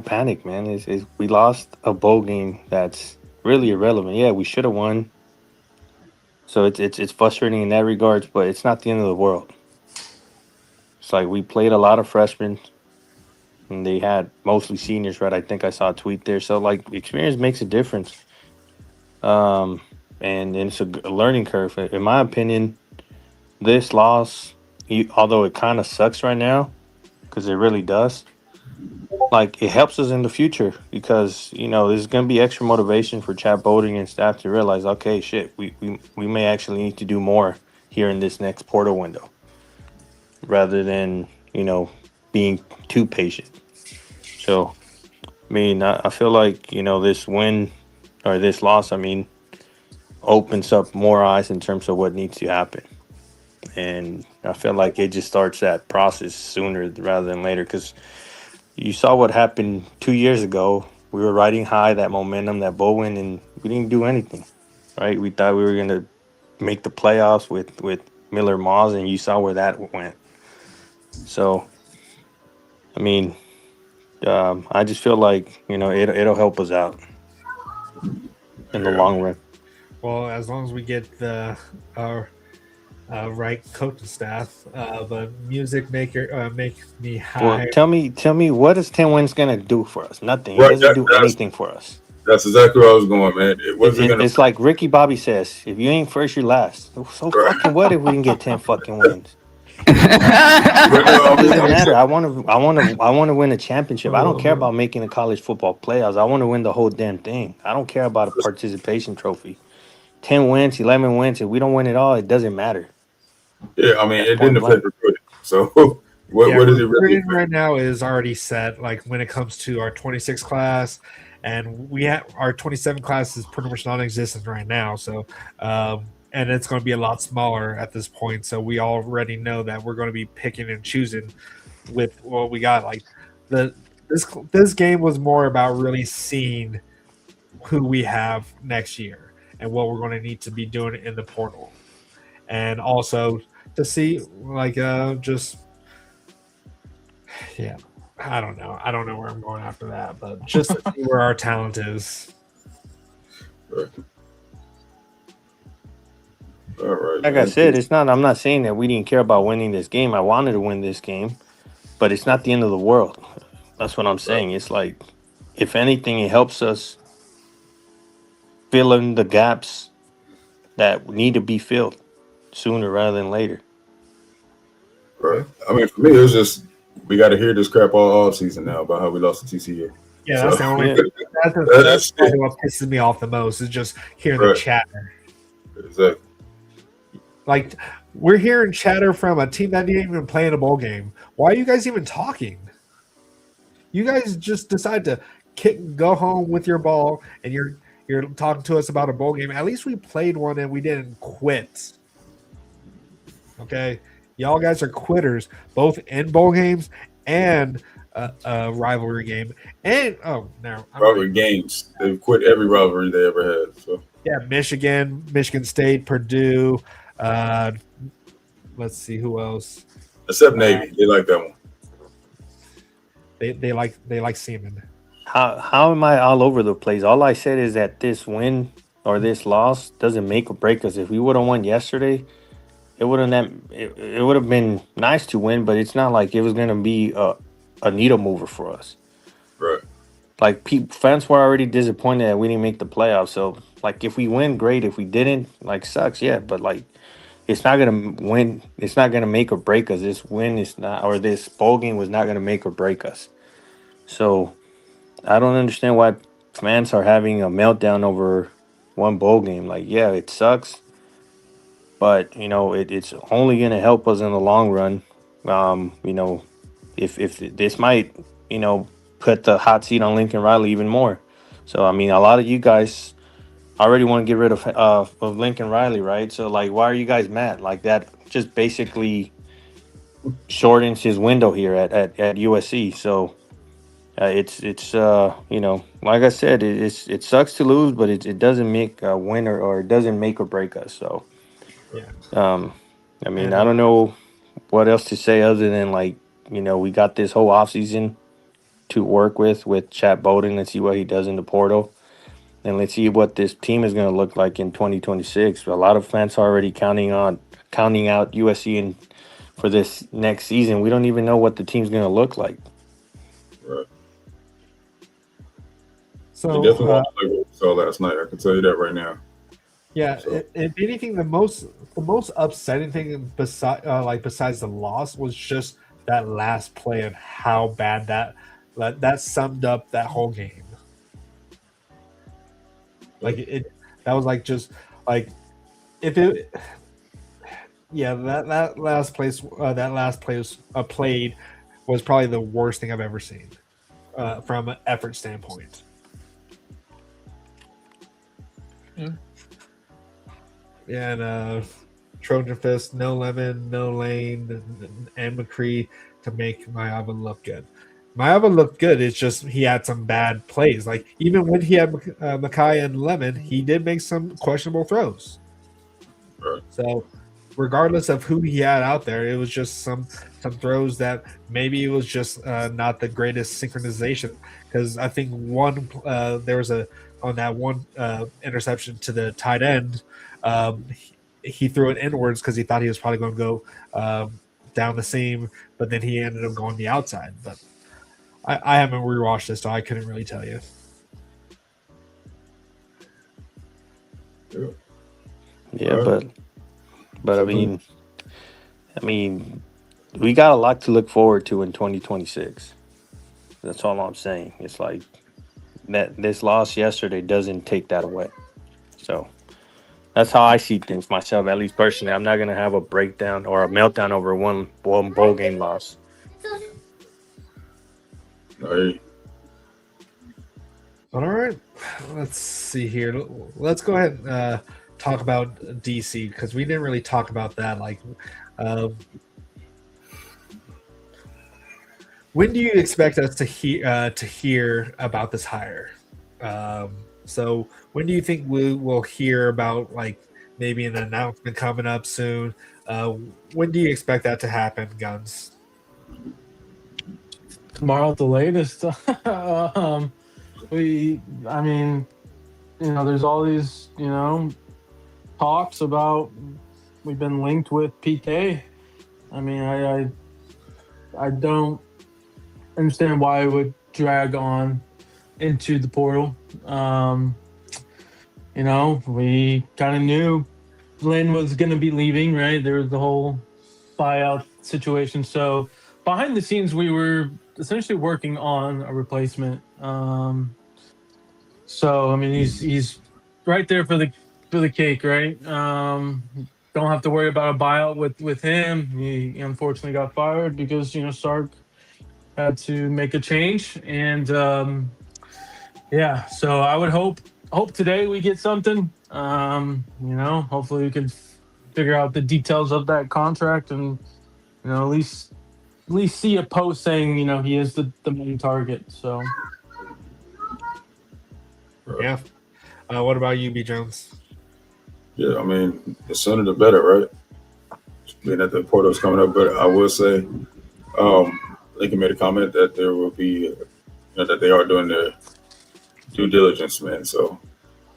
panic, man. We lost a bowl game that's really irrelevant. Yeah, we should have won. So it's frustrating in that regards, but it's not the end of the world. It's like we played a lot of freshmen, and they had mostly seniors, right? I think I saw a tweet there. So like experience makes a difference, and it's a learning curve. In my opinion, this loss, although it kind of sucks right now, because it really does. Like, it helps us in the future because, there's going to be extra motivation for Chad Boding and staff to realize, okay, shit, we may actually need to do more here in this next portal window rather than, being too patient. So, I mean, I feel like, this win or this loss, opens up more eyes in terms of what needs to happen. And I feel like it just starts that process sooner rather than later because you saw what happened 2 years ago. We were riding high, that momentum, that bowl win, and we didn't do anything, right? We thought we were going to make the playoffs with Miller Moss, and you saw where that went. So, I just feel like, it'll help us out in the long run. Well, as long as we get our right coaching staff, but music maker make me high. Well, tell me, what is 10 wins gonna do for us? Nothing. It doesn't do anything for us. That's exactly where I was going, man. It's like Ricky Bobby says: if you ain't first, you're last. So fucking what if we can get 10 fucking wins? It doesn't matter. I want to win a championship. I don't care about making the college football playoffs. I want to win the whole damn thing. I don't care about a participation trophy. 10 wins, 11 wins. If we don't win it all, it doesn't matter. Yeah, it didn't affect recruiting. So what is it really? Right now is already set. Like when it comes to our 26 class, and we have our 27 class is pretty much non-existent right now. So, and it's going to be a lot smaller at this point. So we already know that we're going to be picking and choosing with what we got. Like this game was more about really seeing who we have next year and what we're going to need to be doing in the portal. And also to see, I don't know. I don't know where I'm going after that, but just to see where our talent is. Right. All right, Like I man. said, it's not. I'm not saying that we didn't care about winning this game. I wanted to win this game, but it's not the end of the world. That's what I'm saying. It's like, if anything, it helps us fill in the gaps that need to be filled sooner rather than later. Right. I mean, for me, it was just we got to hear this crap all season now about how we lost to TCU. Yeah, So- that's the only. Yeah. That's probably what pisses me off the most is just hearing the Right. chatter. Exactly. Like, we're hearing chatter from a team that didn't even play in a bowl game. Why are you guys even talking? You guys just decide to go home with your ball, and you're talking to us about a bowl game. At least we played one and we didn't quit. Okay, y'all guys are quitters, both in bowl games and a rivalry game. And Rivalry games. They've quit every rivalry they ever had. So yeah, Michigan State, Purdue. Let's see who else. except Navy, they like that one. They like semen. How am I all over the place? All I said is that this win or this loss doesn't make or break us. If we would have won yesterday, it would have been nice to win, but it's not like it was going to be a needle mover for us. Right. Like, fans were already disappointed that we didn't make the playoffs. So, like, if we win, great. If we didn't, like, sucks. Yeah, but like, it's not gonna win. It's not gonna make or break us. This win is not, or this bowl game was not gonna make or break us. So, I don't understand why fans are having a meltdown over one bowl game. Like, yeah, it sucks, but it's only gonna help us in the long run. If this might put the hot seat on Lincoln Riley even more. So, I mean, a lot of you guys already want to get rid of Lincoln Riley, right? So, like, why are you guys mad? Like, that just basically shortens his window here at USC. So, it's like I said, it sucks to lose, but it doesn't make a winner, or it doesn't make or break us. So, Yeah. I mean, I don't know what else to say other than, like, we got this whole offseason to work with Chad Bowden. Let's see what he does in the portal. And let's see what this team is going to look like in 2026. A lot of fans are already counting out USC for this next season. We don't even know what the team's going to look like. Right. So They definitely won't play what we saw last night. I can tell you that right now. yeah, So- if anything, the most upsetting thing besides the loss was just that last play and how bad that summed up that whole game. Like that was like just like if it, yeah, that last place was played was probably the worst thing I've ever seen from an effort standpoint. Yeah, and Trojan Fist, no Lemon, no Lane, and McCree to make Mayava look good. Mayava looked good. It's just he had some bad plays. Like, even when he had Mackay and Lemon, he did make some questionable throws. Right. So, regardless of who he had out there, it was just some throws that maybe it was just not the greatest synchronization. Because I think there was on that one interception to the tight end, he threw it inwards because he thought he was probably going to go down the seam, but then he ended up going the outside. But I haven't rewatched this, so I couldn't really tell you. Yeah, but I mean, we got a lot to look forward to in 2026. That's all I'm saying. It's like that this loss yesterday doesn't take that away. So that's how I see things myself, at least personally. I'm not gonna have a breakdown or a meltdown over one bowl game loss. Hey, But all right, let's see here. Let's go ahead and talk about DC, because we didn't really talk about that. Like, when do you expect us to hear about this hire? So when do you think we will hear about, like, maybe an announcement coming up soon? When do you expect that to happen, Guns? Tomorrow at the latest. There's all these, talks about we've been linked with PK. I mean, I don't understand why it would drag on into the portal. You know, we kind of knew Lynn was going to be leaving, right? There was the whole buyout situation. So behind the scenes, we were essentially working on a replacement. So I mean, he's right there for the cake, right? Don't have to worry about a buyout with him. He unfortunately got fired because Sark had to make a change, and yeah. So I would hope today we get something. Hopefully we can figure out the details of that contract, and at least see a post saying he is the main target. So yeah. What about you, B. Jones? Yeah, I mean, the sooner the better, right? Being that the portal's coming up, but I will say, Lincoln made a comment that there will be, that they are doing their due diligence, man. So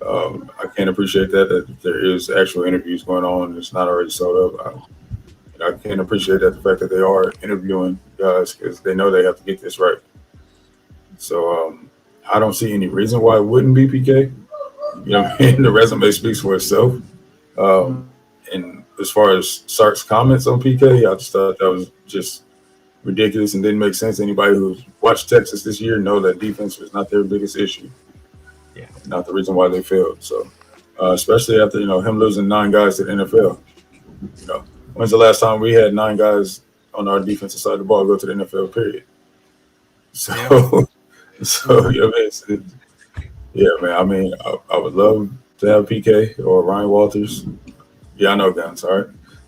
I can appreciate that there is actual interviews going on. It's not already sold up. I can appreciate that the fact that they are interviewing guys because they know they have to get this right. So I don't see any reason why it wouldn't be PK. The resume speaks for itself. And as far as Sark's comments on PK, I just thought that was just ridiculous and didn't make sense. Anybody who's watched Texas this year know that defense was not their biggest issue. Yeah, not the reason why they failed. So, especially after him losing 9 guys to the NFL. When's the last time we had 9 guys on our defensive side of the ball go to the NFL? Period. So, yeah, man. I mean, I would love to have PK or Ryan Walters. Yeah, I know guns. All right,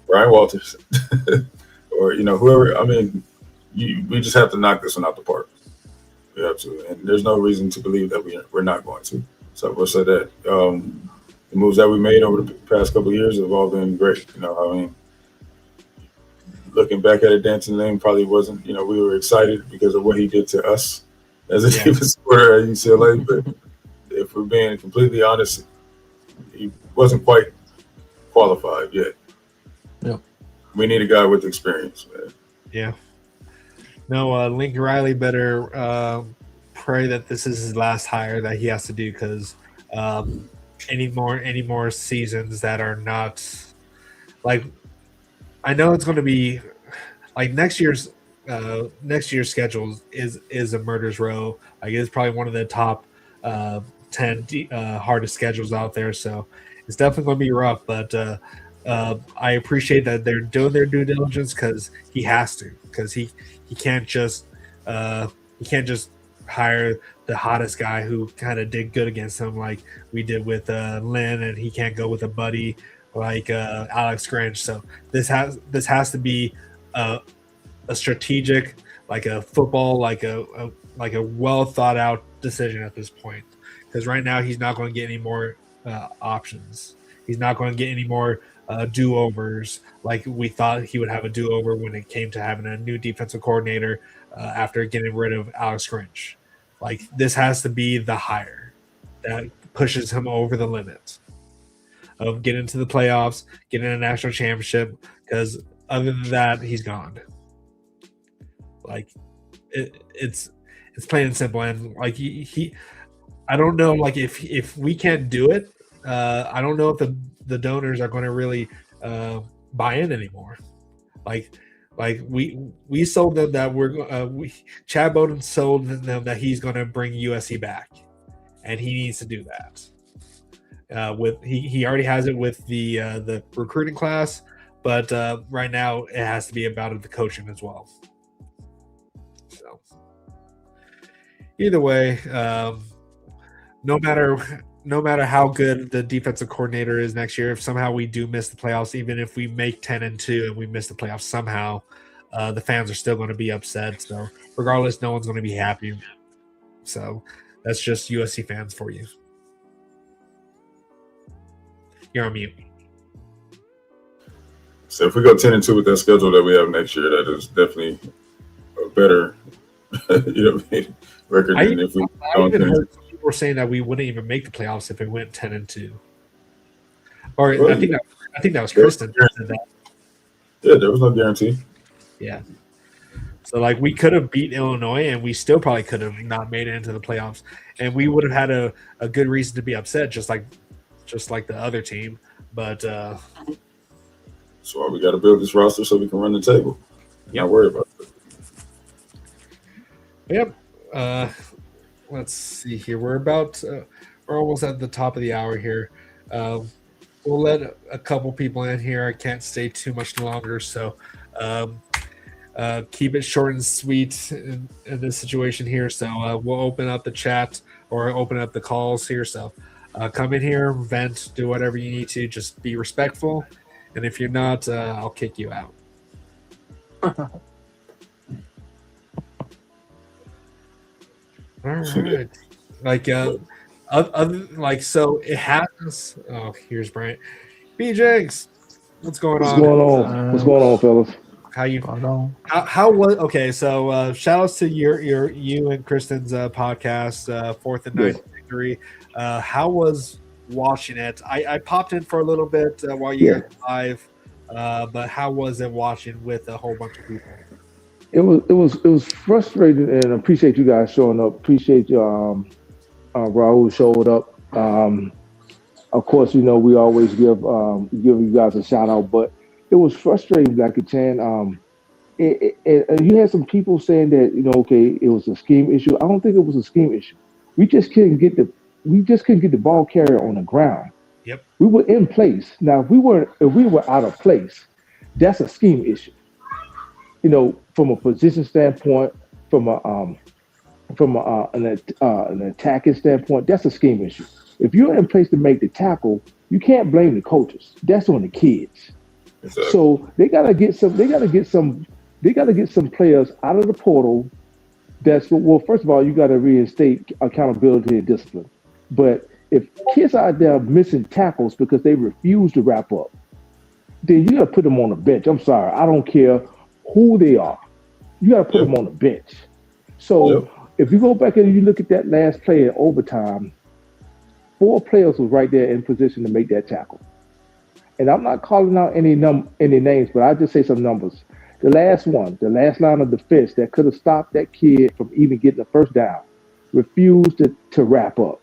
Ryan Walters, or whoever. I mean, we just have to knock this one out the park. We have to, and there's no reason to believe that we're not going to. So we'll say that the moves that we made over the past couple of years have all been great. I mean, looking back at it, Dancing Lane probably wasn't. We were excited because of what he did to us as a defense supporter at UCLA, but if we're being completely honest, he wasn't quite qualified yet. Yeah, we need a guy with experience, man. Yeah. No, Lincoln Riley better pray that this is his last hire that he has to do, because any more seasons that are not like, I know it's going to be like next year's schedule is a murder's row. Like, it's probably one of the top 10 hardest schedules out there. So it's definitely going to be rough, but I appreciate that they're doing their due diligence, because he has to, because he can't just hire the hottest guy who kind of did good against him like we did with Lynn, and he can't go with a buddy like Alex Grinch. So this has to be a strategic, like a football, like a well thought out decision at this point, because right now he's not going to get any more options. He's not going to get any more do-overs like we thought he would have a do-over when it came to having a new defensive coordinator after getting rid of Alex Grinch. Like, this has to be the hire that pushes him over the limit of getting to the playoffs, getting a national championship, because other than that, he's gone. Like, it's plain and simple. And like he I don't know, like if we can't do it, I don't know if the donors are going to really buy in anymore. Like we sold them that Chad Bowden sold them that he's going to bring USC back, and he needs to do that. He already has it with the recruiting class, but right now it has to be about the coaching as well. So either way, no matter how good the defensive coordinator is next year, if somehow we do miss the playoffs, even if we make 10-2 and we miss the playoffs somehow, the fans are still going to be upset. So regardless, no one's going to be happy. So that's just USC fans for you. You're on mute. So if we go 10-2 with that schedule that we have next year, that is definitely a better record than if we don't. People were saying that we wouldn't even make the playoffs if it went 10-2. Or well, I think that I think that was Christen that said that. Yeah, there was no guarantee. Yeah. So like we could have beat Illinois and we still probably could have not made it into the playoffs. And we would have had a good reason to be upset, just like the other team. But That's why we got to build this roster so we can run the table. Not worry about it. Yep. Let's see here. We're almost at the top of the hour here. We'll let a couple people in here. I can't stay too much longer, so keep it short and sweet in this situation here. So we'll open up the chat or open up the calls here. So come in here, vent, do whatever you need to. Just be respectful, and if you're not, I'll kick you out. All right. So it happens. Oh, here's Bryant. Jenkins, what's going on? What's going on, fellas? How you? How was? Okay, so shout outs to you and Christen's podcast, 4th and 9th victory. How was watching it? I popped in for a little bit while you guys were live, but how was it watching with a whole bunch of people? It was frustrating, and I appreciate you guys showing up. Appreciate you, Raul showed up. Of course, we always give you guys a shout out, but it was frustrating, Blackiechainz. You had some people saying that it was a scheme issue. I don't think it was a scheme issue. We just couldn't get the ball carrier on the ground. Yep. We were in place. Now, if we were out of place, that's a scheme issue. From a position standpoint, from an attacking standpoint, that's a scheme issue. If you're in place to make the tackle, you can't blame the coaches. That's on the kids. Exactly. So they gotta get some players out of the portal. First of all, you gotta reinstate accountability and discipline. But if kids out there missing tackles because they refuse to wrap up, then you gotta put them on the bench. I'm sorry, I don't care who they are. You got to put them on the bench. So if you go back and you look at that last play in overtime, 4 players was right there in position to make that tackle. And I'm not calling out any names, but I'll just say some numbers. The last line of defense that could have stopped that kid from even getting the first down, refused to wrap up.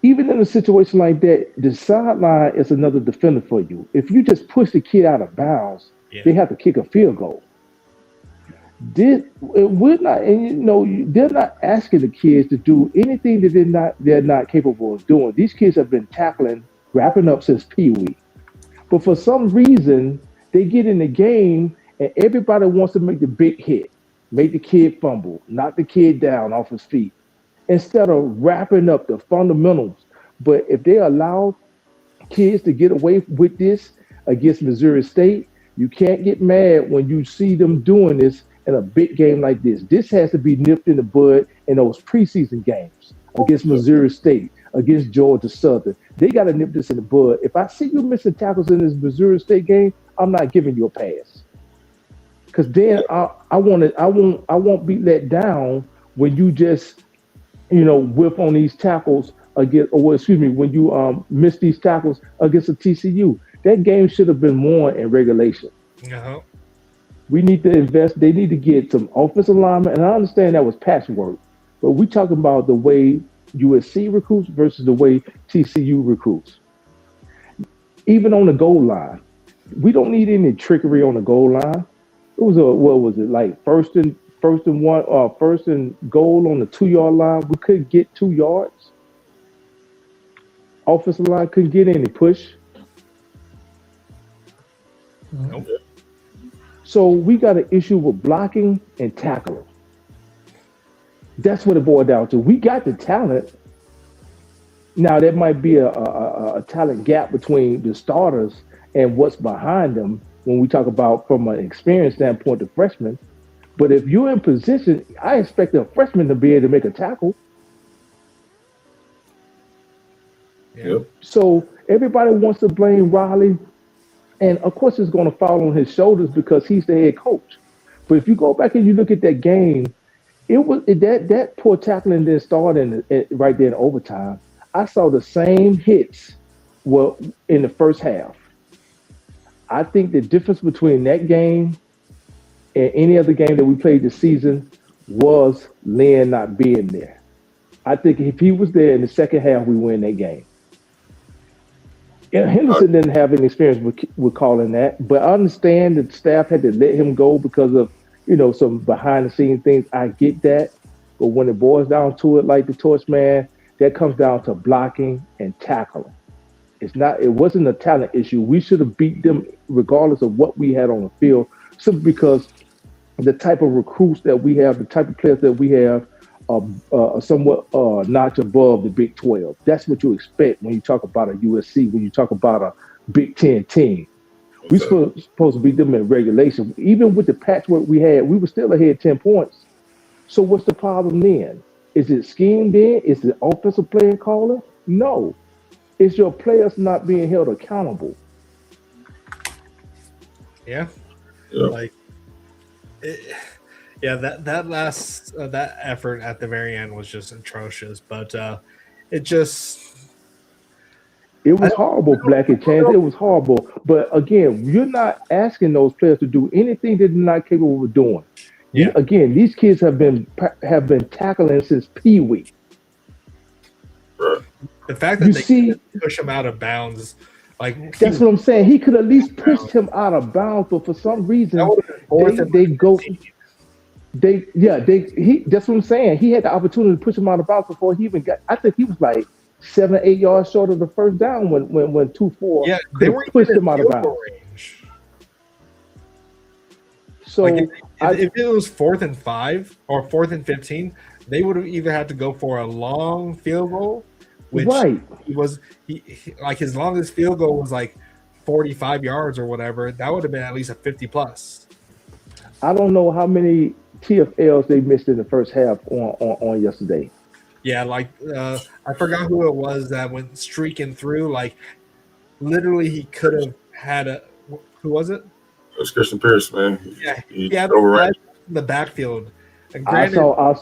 Even in a situation like that, the sideline is another defender for you. If you just push the kid out of bounds, they have to kick a field goal. They're not asking the kids to do anything that they're not capable of doing. These kids have been tackling, wrapping up since Pee Wee. But for some reason, they get in the game and everybody wants to make the big hit, make the kid fumble, knock the kid down off his feet, instead of wrapping up the fundamentals. But if they allow kids to get away with this against Missouri State, you can't get mad when you see them doing this in a big game like this. This has to be nipped in the bud in those preseason games against Missouri State, against Georgia Southern. They got to nip this in the bud. If I see you missing tackles in this Missouri State game, I'm not giving you a pass. Because then I won't be let down when you just whip on these tackles when you miss these tackles against a TCU. That game should have been won in regulation. Uh-huh. We need to invest. They need to get some offensive linemen, and I understand that was patchwork, but we talking about the way USC recruits versus the way TCU recruits. Even on the goal line, we don't need any trickery on the goal line. It was first and goal on the 2-yard line. We couldn't get 2 yards. Offensive line couldn't get any push. Nope. So we got an issue with blocking and tackling. That's what it boiled down to. We got the talent. Now there might be a talent gap between the starters and what's behind them when we talk about from an experience standpoint the freshmen. But if you're in position, I expect a freshman to be able to make a tackle. Yep. So everybody wants to blame Riley. And of course, it's going to fall on his shoulders because he's the head coach. But if you go back and you look at that game, that poor tackling didn't start right there in overtime. I saw the same hits in the first half. I think the difference between that game and any other game that we played this season was Lynn not being there. I think if he was there in the second half, we win that game. And Henderson didn't have any experience with calling that, but I understand that the staff had to let him go because of, some behind the scenes things. I get that. But when it boils down to it, like the Torch Man, that comes down to blocking and tackling. It wasn't a talent issue. We should have beat them regardless of what we had on the field, simply because the type of recruits that we have, the type of players that we have, are somewhat notch above the Big 12. That's what you expect when you talk about a USC, when you talk about a Big 10 team. We're supposed to beat them in regulation. Even with the patchwork we had, we were still ahead 10 points. So what's the problem then? Is it scheme then? Is it offensive play and caller? No. It's your players not being held accountable. Yeah. That last that effort at the very end was just atrocious, but it was horrible, Blackiechainz. It was horrible. But again, you're not asking those players to do anything that they're not capable of doing. Yeah. Again, these kids have been tackling since Pee Wee. The fact that they push him out of bounds, that's what I'm saying. He could at least push him out of bounds, but for some reason they go. That's what I'm saying. He had the opportunity to push him out of bounds before he even got. I think he was like 7 or 8 yards short of the first down when 2-4. Yeah, they were pushed him out of bounds. Range. So if it was 4th and 5 or 4th and 15, they would have either had to go for a long field goal, which his longest field goal was like 45 yards or whatever. That would have been at least a 50 plus. I don't know how many TFLs they missed in the first half on yesterday. Yeah, I forgot who it was that went streaking through. Literally, he could have had who was it? It was Christen Pierce, man. He had in the backfield. I saw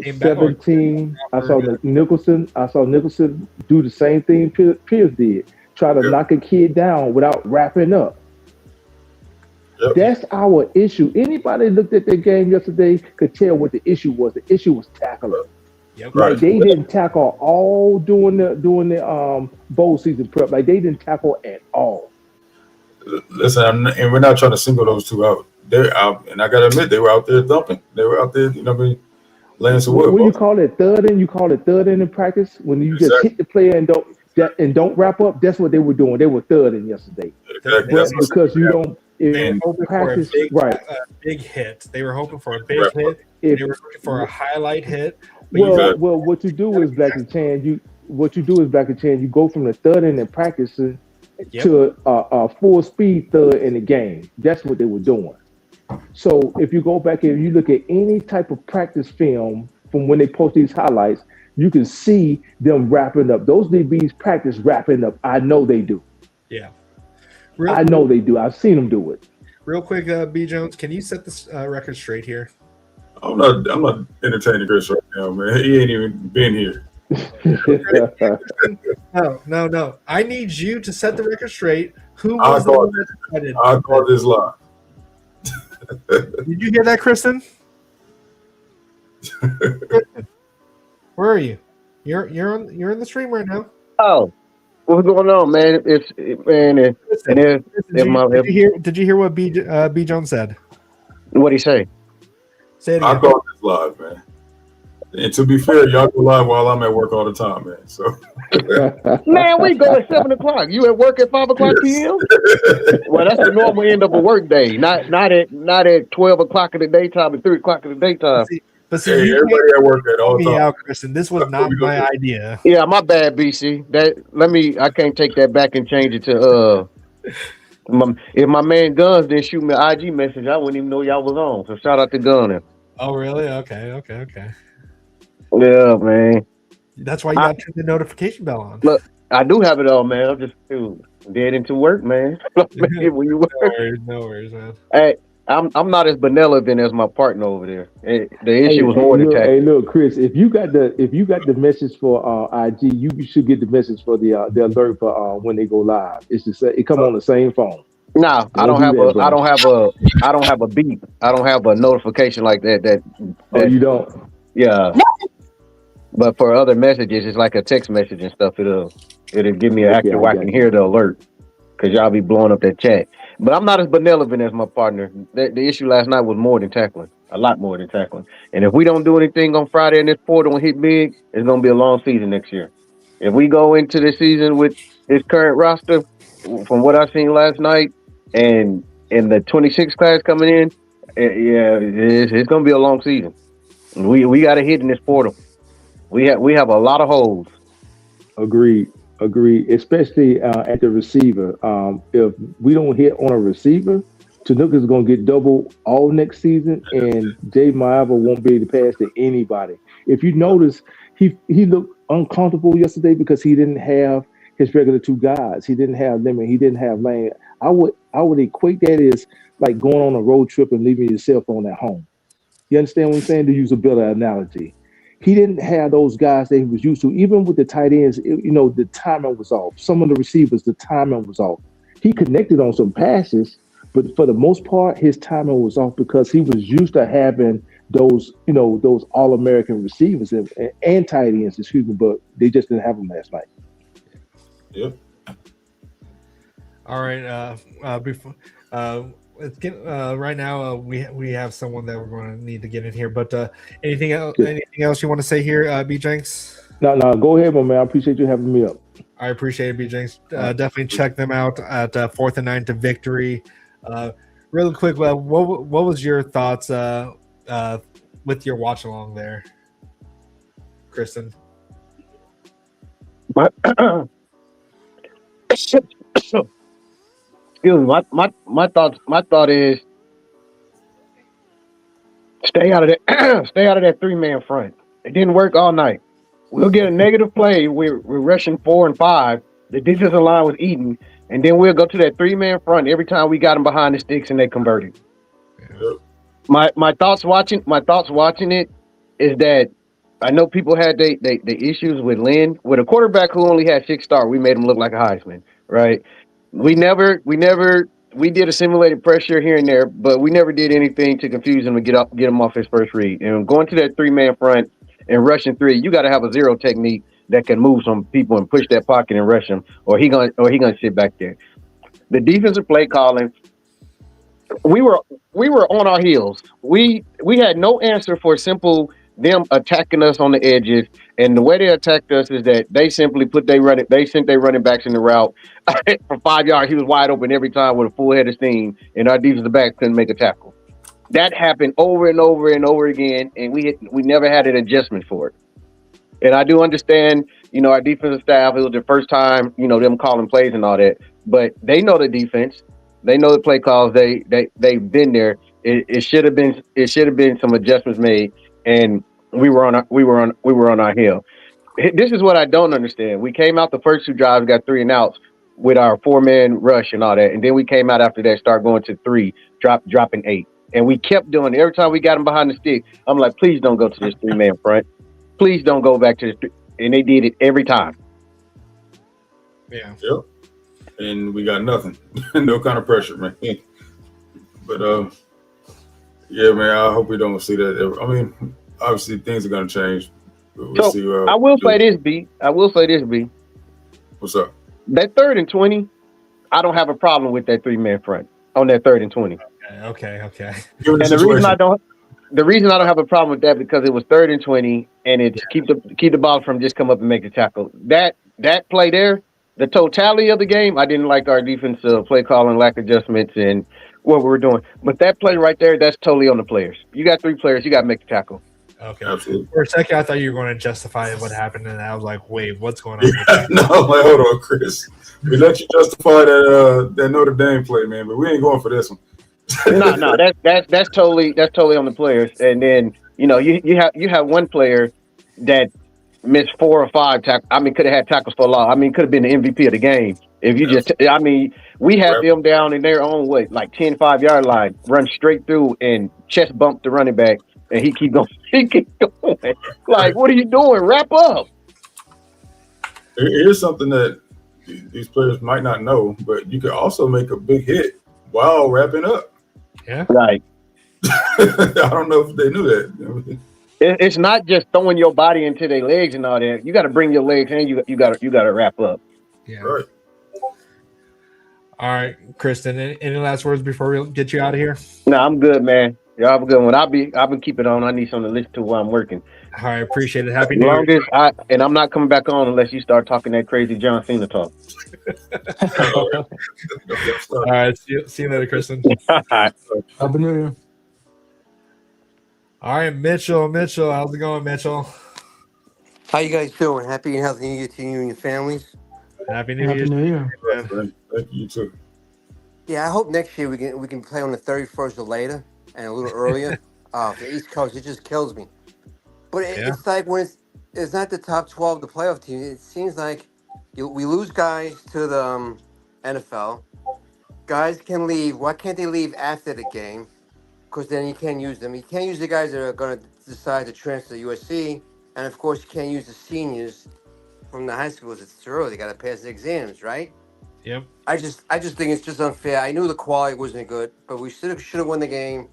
17. I saw Nicholson. I saw Nicholson do the same thing Pierce did. Try to knock a kid down without wrapping up. Yep. That's our issue. Anybody looked at the game yesterday could tell what the issue was. The issue was tackling. Yep. They didn't tackle all during the bowl season prep. They didn't tackle at all. Listen, and we're not trying to single those two out. They're out, and I gotta admit, they were out there thumping. They were out there, laying some wood. When you call it third in practice, when you just hit the player and don't wrap up, that's what they were doing. They were third in yesterday. Exactly. Because you don't. They were hoping for a big hit. They were hoping for a big hit. They were looking for a highlight hit. Well, what you do is Blackiechainz. You go from the third in practice to a full speed third in the game. That's what they were doing. So if you go back and you look at any type of practice film from when they post these highlights, you can see them wrapping up. Those DBs practice wrapping up. I know they do. Yeah. I know they do. I've seen them do it. Real quick, B. Jones, can you set this record straight here? I'm not entertaining Chris right now, man. He ain't even been here. No. I need you to set the record straight. Who was the one that decided? I called this lie. Did you hear that, Christen? Where are you? You're in the stream right now. Oh, what's going on, man? Did you hear what B Jones said? What'd he say? Say it again. I called this live, man. And to be fair, y'all go live while I'm at work all the time, man. So, man, we go at 7 o'clock. You at work at 5 o'clock p.m.? Well, that's the normal end of a work day. Not at 12 o'clock in the daytime and 3 o'clock in the daytime. Everybody at work at all time. Christen. This was not my idea. Yeah, my bad, BC. I can't take that back and change it to if my man Guns didn't shoot me an IG message, I wouldn't even know y'all was on. So shout out to Gunner. Oh, really? Okay. Yeah, man. That's why you got to turn the notification bell on. Look, I do have it on, man. I'm just dead into work, man. When you work. No worries, man. I'm not as benevolent as my partner over there. The issue was more than look, tackling. hey, look, Chris. If you got the message for IG, you should get the message for the alert for when they go live. It's the same. It come on the same phone. No, I don't have a beep. I don't have a notification like that. Oh, you don't? Yeah. But for other messages, it's like a text message and stuff. It'll give me an active where I can hear the alert because y'all be blowing up that chat. But I'm not as benevolent as my partner. The issue last night was more than tackling, a lot more than tackling. And if we don't do anything on Friday and this portal and hit big, it's gonna be a long season next year. If we go into the season with this current roster, from what I seen last night, and in the 26 class coming in, it's gonna be a long season. We got to hit in this portal. We have a lot of holes. Agreed. Especially at the receiver. If we don't hit on a receiver, Tanuka's gonna get double all next season, and Jay Maiava won't be able to pass to anybody. If you notice, he looked uncomfortable yesterday because he didn't have his regular two guys. He didn't have Lemon. He didn't have Lane. I would equate that as like going on a road trip and leaving your cell phone at home. You understand what I'm saying? To use a better analogy. He didn't have those guys that he was used to. Even with the tight ends, the timing was off. Some of the receivers, the timing was off. He connected on some passes, but for the most part, his timing was off because he was used to having those All-American receivers and tight ends, but they just didn't have them last night. Yep. All right. Before let's get right now. We have someone that we're going to need to get in here. But anything else? Anything else you want to say here, B Jenks? No. Go ahead, my man. I appreciate you having me up. I appreciate it, B Jenks. Definitely check them out at 4th and 9 to victory. Really quick, what was your thoughts with your watch along there, Christen? Excuse me. My thought is stay out of that. Stay out of that 3-man front. It didn't work all night. We'll get a negative play. We're rushing 4 and 5. The defensive line was eating, and then we'll go to that 3-man front every time we got them behind the sticks and they converted. Yep. My thoughts watching it is that I know people had the issues with Lynn. With a quarterback who only had 6 stars, we made him look like a Heisman, right? We did a simulated pressure here and there, but we never did anything to confuse him and get him off his first read. And going to that 3-man front and rushing 3, you got to have a zero technique that can move some people and push that pocket and rush him, or he gonna sit back there. The defensive play calling, we were on our heels. We had no answer for simple them attacking us on the edges, and the way they attacked us is that they simply sent their running backs in the route for 5 yards. He was wide open every time with a full head of steam, and our defensive back couldn't make a tackle. That happened over and over and over again, and we never had an adjustment for it. And I do understand, our defensive staff, it was their first time, them calling plays and all that, but they know the defense. They know the play calls. They've been there. It should have been some adjustments made, and we were on our heel. This is what I don't understand. We came out the first 2 drives, got 3 and outs with our 4-man rush and all that, and then we came out after that, start going to 3, dropping 8, and we kept doing it. Every time we got them behind the stick, I'm like, please don't go to this 3-man front. Please don't go back to this, and they did it every time. Yeah. Yep. And we got nothing. No kind of pressure, man. But yeah, man, I hope we don't see that ever. I mean, obviously things are gonna change. We'll see, I will say this, B. What's up? That 3rd and 20, I don't have a problem with that 3-man front on that 3rd and 20. Okay. And the reason I don't have a problem with that because it was 3rd and 20, and it's keep the ball from just come up and make the tackle. That play there, the totality of the game, I didn't like our defensive play calling, lack of adjustments, and what we were doing. But that play right there, that's totally on the players. You got 3 players, you got to make the tackle. Okay. Absolutely. For a second, I thought you were going to justify what happened, and I was like, wait, what's going on? No, like, hold on, Chris. We let you justify that Notre Dame play, man, but we ain't going for this one. No, that's totally on the players. And then you have one player that missed 4 or 5 tackles. I mean, could have had tackles for a lot. I mean, could have been the MVP of the game. If you just, I mean, we have them down in their own way, like 10, 5-yard line, run straight through and chest bump the running back, and he keep going. He keep going. Like, what are you doing? Wrap up. Here's something that these players might not know, but you can also make a big hit while wrapping up. Yeah. Right. I don't know if they knew that. It's not just throwing your body into their legs and all that. You got to bring your legs and you got to wrap up. Yeah. Right. All right, Christen. Any last words before we get you out of here? No, I'm good, man. Y'all have a good one. I've been keeping it on. I need something to listen to while I'm working. All right, appreciate it. Happy New Year. I'm not coming back on unless you start talking that crazy John Cena talk. All right, see you later, Christen. Happy New Year. All right, Mitchell, how's it going, Mitchell? How you guys doing? Happy and healthy New Year to you and your families. Happy New Happy Year. New Year. Thank you too. Yeah, I hope next year we can play on the 31st or later and a little earlier. The East Coast, it just kills me. But it's like when it's not the top 12, the playoff team. It seems like we lose guys to the NFL. Guys can leave. Why can't they leave after the game? Because then you can't use them. You can't use the guys that are going to decide to transfer to USC. And, of course, you can't use the seniors from the high schools. It's too early. They got to pass the exams, right? Yep. I just think it's just unfair. I knew the quality wasn't good, but we should have won the game.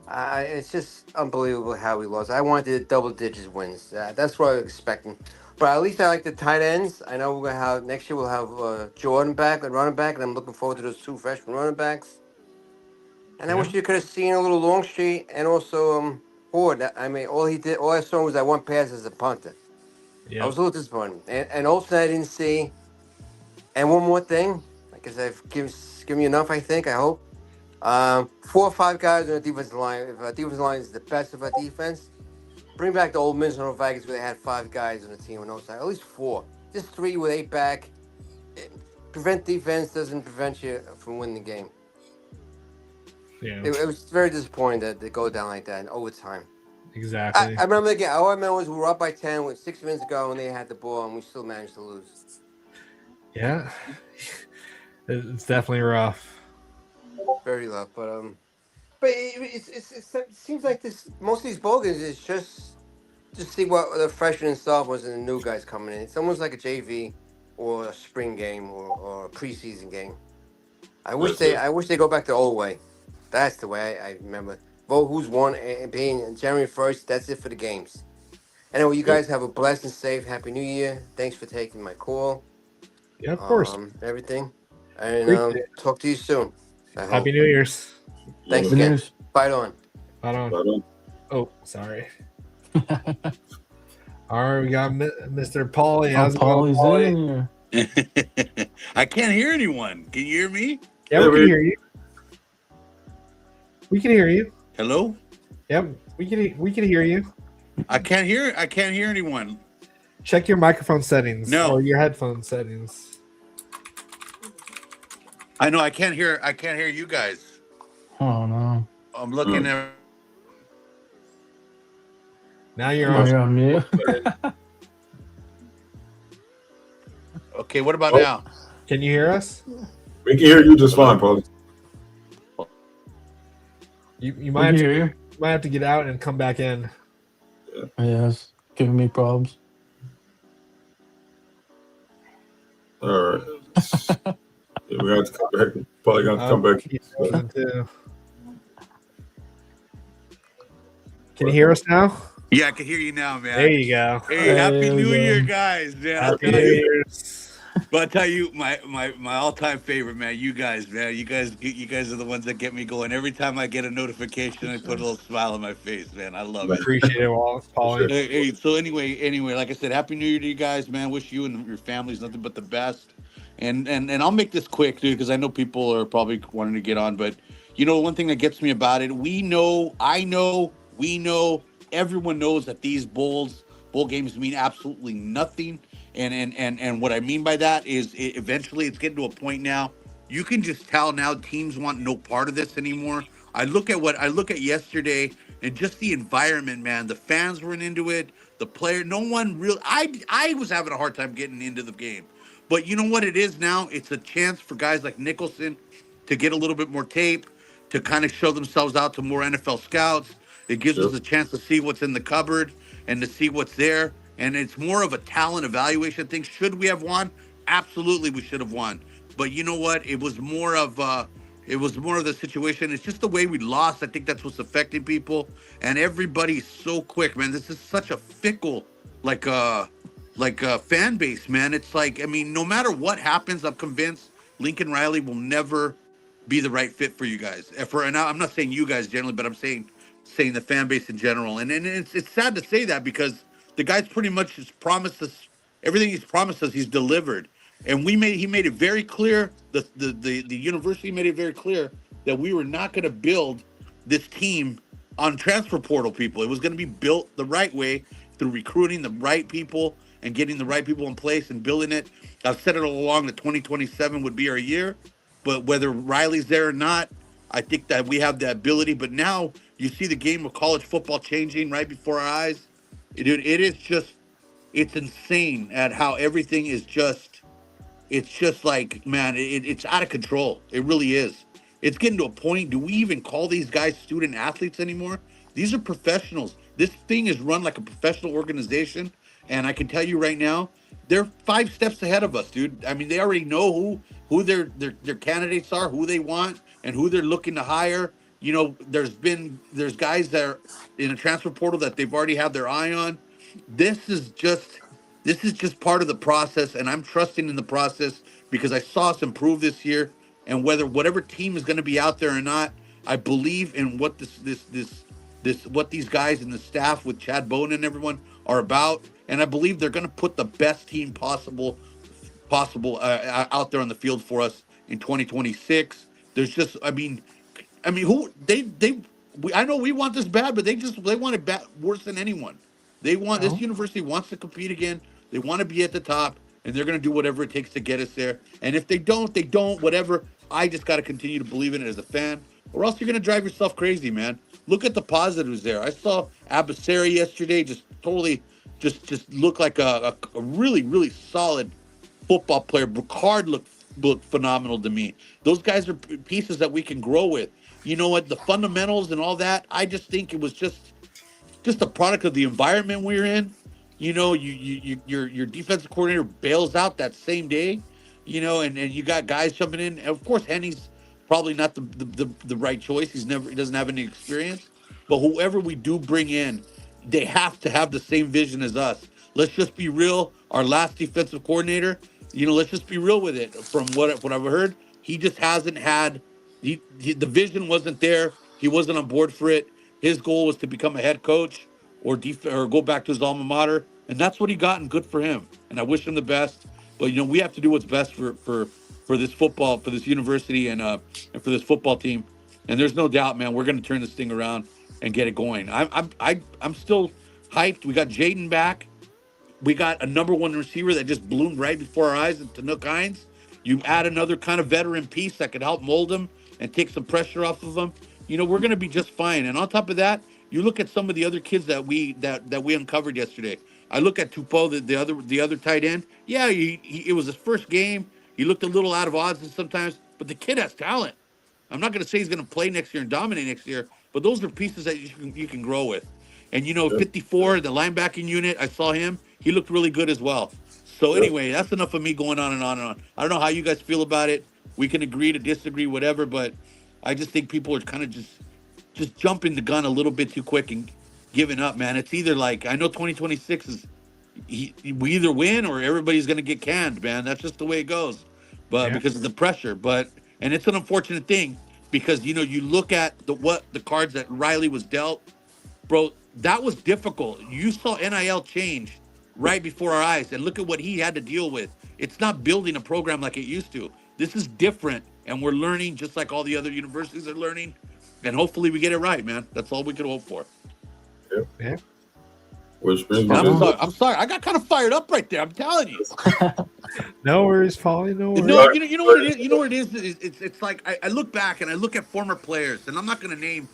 It's just unbelievable how we lost. I wanted double digits wins. That's what I was expecting. But at least I like the tight ends. I know we're gonna have next year. We'll have Jordan back, and running back, and I'm looking forward to those 2 freshman running backs. And I wish you could have seen a little Longstreet and also Ford. I mean, all I saw was that one pass as a punter. I was a little disappointed. And also I didn't see. And one more thing, I guess I've given you enough. I think. I hope. 4 or 5 guys on the defensive line. If our defensive line is the best of our defense, bring back the old Minnesota Vikings where they had 5 guys on the team on those side. At least 4. Just 3 with 8 back. Prevent defense doesn't prevent you from winning the game. Yeah. It was very disappointing that they go down like that in overtime. Exactly. I remember the game. All I remember was we were up by 10 with 6 minutes ago and they had the ball and we still managed to lose. Yeah. It's definitely rough. Very rough, but it seems like this. Most of these bowl games is just see what the freshmen and sophomores and the new guys coming in. It's almost like a JV or a spring game or a preseason game. I wish they go back the old way. That's the way I remember. Vote who's won and being January 1st. That's it for the games. Anyway, you guys have a blessed and safe Happy New Year. Thanks for taking my call. Yeah, of course. Everything. And talk to you soon. Happy New Year's. Thanks again. Fight on. Fight on. Oh, sorry. All right, we got Mr. Paulie. How's Paulie's in here? I can't hear anyone. Can you hear me? Yeah, we can hear you. We can hear you. Hello? Yep, we can hear you. I can't hear anyone. Check your microphone settings. No. Or your headphone settings. I know I can't hear you guys. Oh no. I'm looking at Now you're on mute. Okay, what about now? Can you hear us? We can hear you just fine, Paulie. You might have to get out and come back in. Yes, giving me problems. All right. We have to come back. Probably got to come back. Can you hear us now? Yeah, I can hear you now, man. There you go. Hey, Happy New Year, guys, man. Happy New Year. But I'll tell you, my all-time favorite, man, you guys, man. You guys are the ones that get me going. Every time I get a notification, I put a little smile on my face, man. I love it. Appreciate it, Wallace, Paulie. Hey, so anyway, like I said, Happy New Year to you guys, man. Wish you and your families nothing but the best. And I'll make this quick, dude, because I know people are probably wanting to get on. But, you know, one thing that gets me about it, we know, everyone knows that these bowl games mean absolutely nothing. And what I mean by that is eventually it's getting to a point now. You can just tell now teams want no part of this anymore. I look at yesterday and just the environment, man. The fans weren't into it. The player, no one really. I was having a hard time getting into the game. But you know what it is now? It's a chance for guys like Nicholson to get a little bit more tape, to kind of show themselves out to more NFL scouts. It gives us Yep. a chance to see what's in the cupboard and to see what's there. And it's more of a talent evaluation thing. Should we have won? Absolutely, we should have won. But you know what? It was more of the situation. It's just the way we lost. I think that's what's affecting people. And everybody's so quick, man. This is such a fickle, like fan base, man. It's like, I mean, no matter what happens, I'm convinced Lincoln Riley will never be the right fit for you guys. And I'm not saying you guys generally, but I'm saying the fan base in general. And it's sad to say that because the guy's pretty much has promised us everything he's promised us. He's delivered, and he made it very clear. The university made it very clear that we were not going to build this team on transfer portal people. It was going to be built the right way through recruiting the right people and getting the right people in place and building it. I've said it all along that 2027 would be our year, but whether Riley's there or not, I think that we have the ability. But now you see the game of college football changing right before our eyes. Dude, it's insane at how everything is it's just like, man, it's out of control. It really is. It's getting to a point. Do we even call these guys student athletes anymore? These are professionals. This thing is run like a professional organization. And I can tell you right now, they're 5 steps ahead of us, dude. I mean, they already know who their candidates are, who they want, and who they're looking to hire. You know, there's guys that are in a transfer portal that they've already had their eye on. This is just part of the process, and I'm trusting in the process because I saw us improve this year. And whatever team is going to be out there or not, I believe in what what these guys and the staff with Chad Bowden and everyone are about, and I believe they're going to put the best team possible out there on the field for us in 2026. There's just, I mean, who I know we want this bad, but they want it bad worse than anyone. This university wants to compete again. They want to be at the top, and they're going to do whatever it takes to get us there. And if they don't, whatever. I just got to continue to believe in it as a fan, or else you're going to drive yourself crazy, man. Look at the positives there. I saw Abasari yesterday just totally just look like a really, really solid football player. Bricard looked phenomenal to me. Those guys are pieces that we can grow with. You know what? The fundamentals and all that, I just think it was just a product of the environment we're in. You know, your defensive coordinator bails out that same day, you know, and you got guys jumping in. And of course, Henny's probably not the right choice. He doesn't have any experience. But whoever we do bring in, they have to have the same vision as us. Let's just be real. Our last defensive coordinator, you know, let's just be real with it. From what I've heard, he just hasn't had the vision wasn't there. He wasn't on board for it. His goal was to become a head coach or go back to his alma mater, and that's what he got, and good for him. And I wish him the best. But you know, we have to do what's best for this university, and for this football team. And there's no doubt, man, we're going to turn this thing around and get it going. I'm still hyped. We got Jaden back. We got a number 1 receiver that just bloomed right before our eyes, to Nook Hines. You add another kind of veteran piece that could help mold him and take some pressure off of him. You know, we're going to be just fine. And on top of that, you look at some of the other kids that we uncovered yesterday. I look at Tupou, the other tight end. Yeah, it was his first game. He looked a little out of odds sometimes, but the kid has talent. I'm not going to say he's going to play next year and dominate next year, but those are pieces that you can grow with. And, you know, 54, the linebacking unit, I saw him. He looked really good as well. So anyway, that's enough of me going on and on and on. I don't know how you guys feel about it. We can agree to disagree, whatever, but I just think people are kind of just jumping the gun a little bit too quick and giving up, man. It's either like, I know 2026 is, we either win or everybody's going to get canned, man. That's just the way it goes. But because of the pressure, and it's an unfortunate thing because, you know, you look at the cards that Riley was dealt, bro, that was difficult. You saw NIL change right before our eyes, and look at what he had to deal with. It's not building a program like it used to. This is different, and we're learning just like all the other universities are learning, and hopefully we get it right, man. That's all we could hope for. Yeah. Which brings me I'm sorry. I got kind of fired up right there. I'm telling you. No worries, Paulie. No worries. No, you know what it is. You know what it is. It's like I look back and I look at former players, and I'm not going to name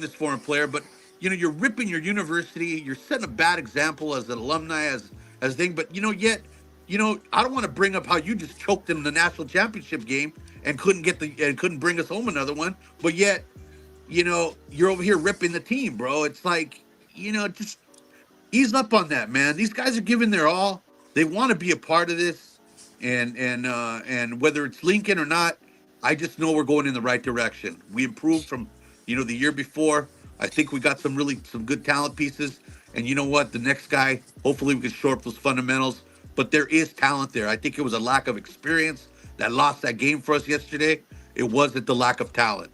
this former player, but you know, you're ripping your university. You're setting a bad example as an alumni, as thing. But you know, yet I don't want to bring up how you just choked in the national championship game and couldn't bring us home another one, but yet, you're over here ripping the team, bro. It's like, just ease up on that, man. These guys are giving their all. They want to be a part of this, and whether it's Lincoln or not, I just know we're going in the right direction. We improved from, the year before. I think we got some good talent pieces, and you know what? The next guy, hopefully, we can shore up those fundamentals. But there is talent there. I think it was a lack of experience that lost that game for us yesterday. It wasn't the lack of talent.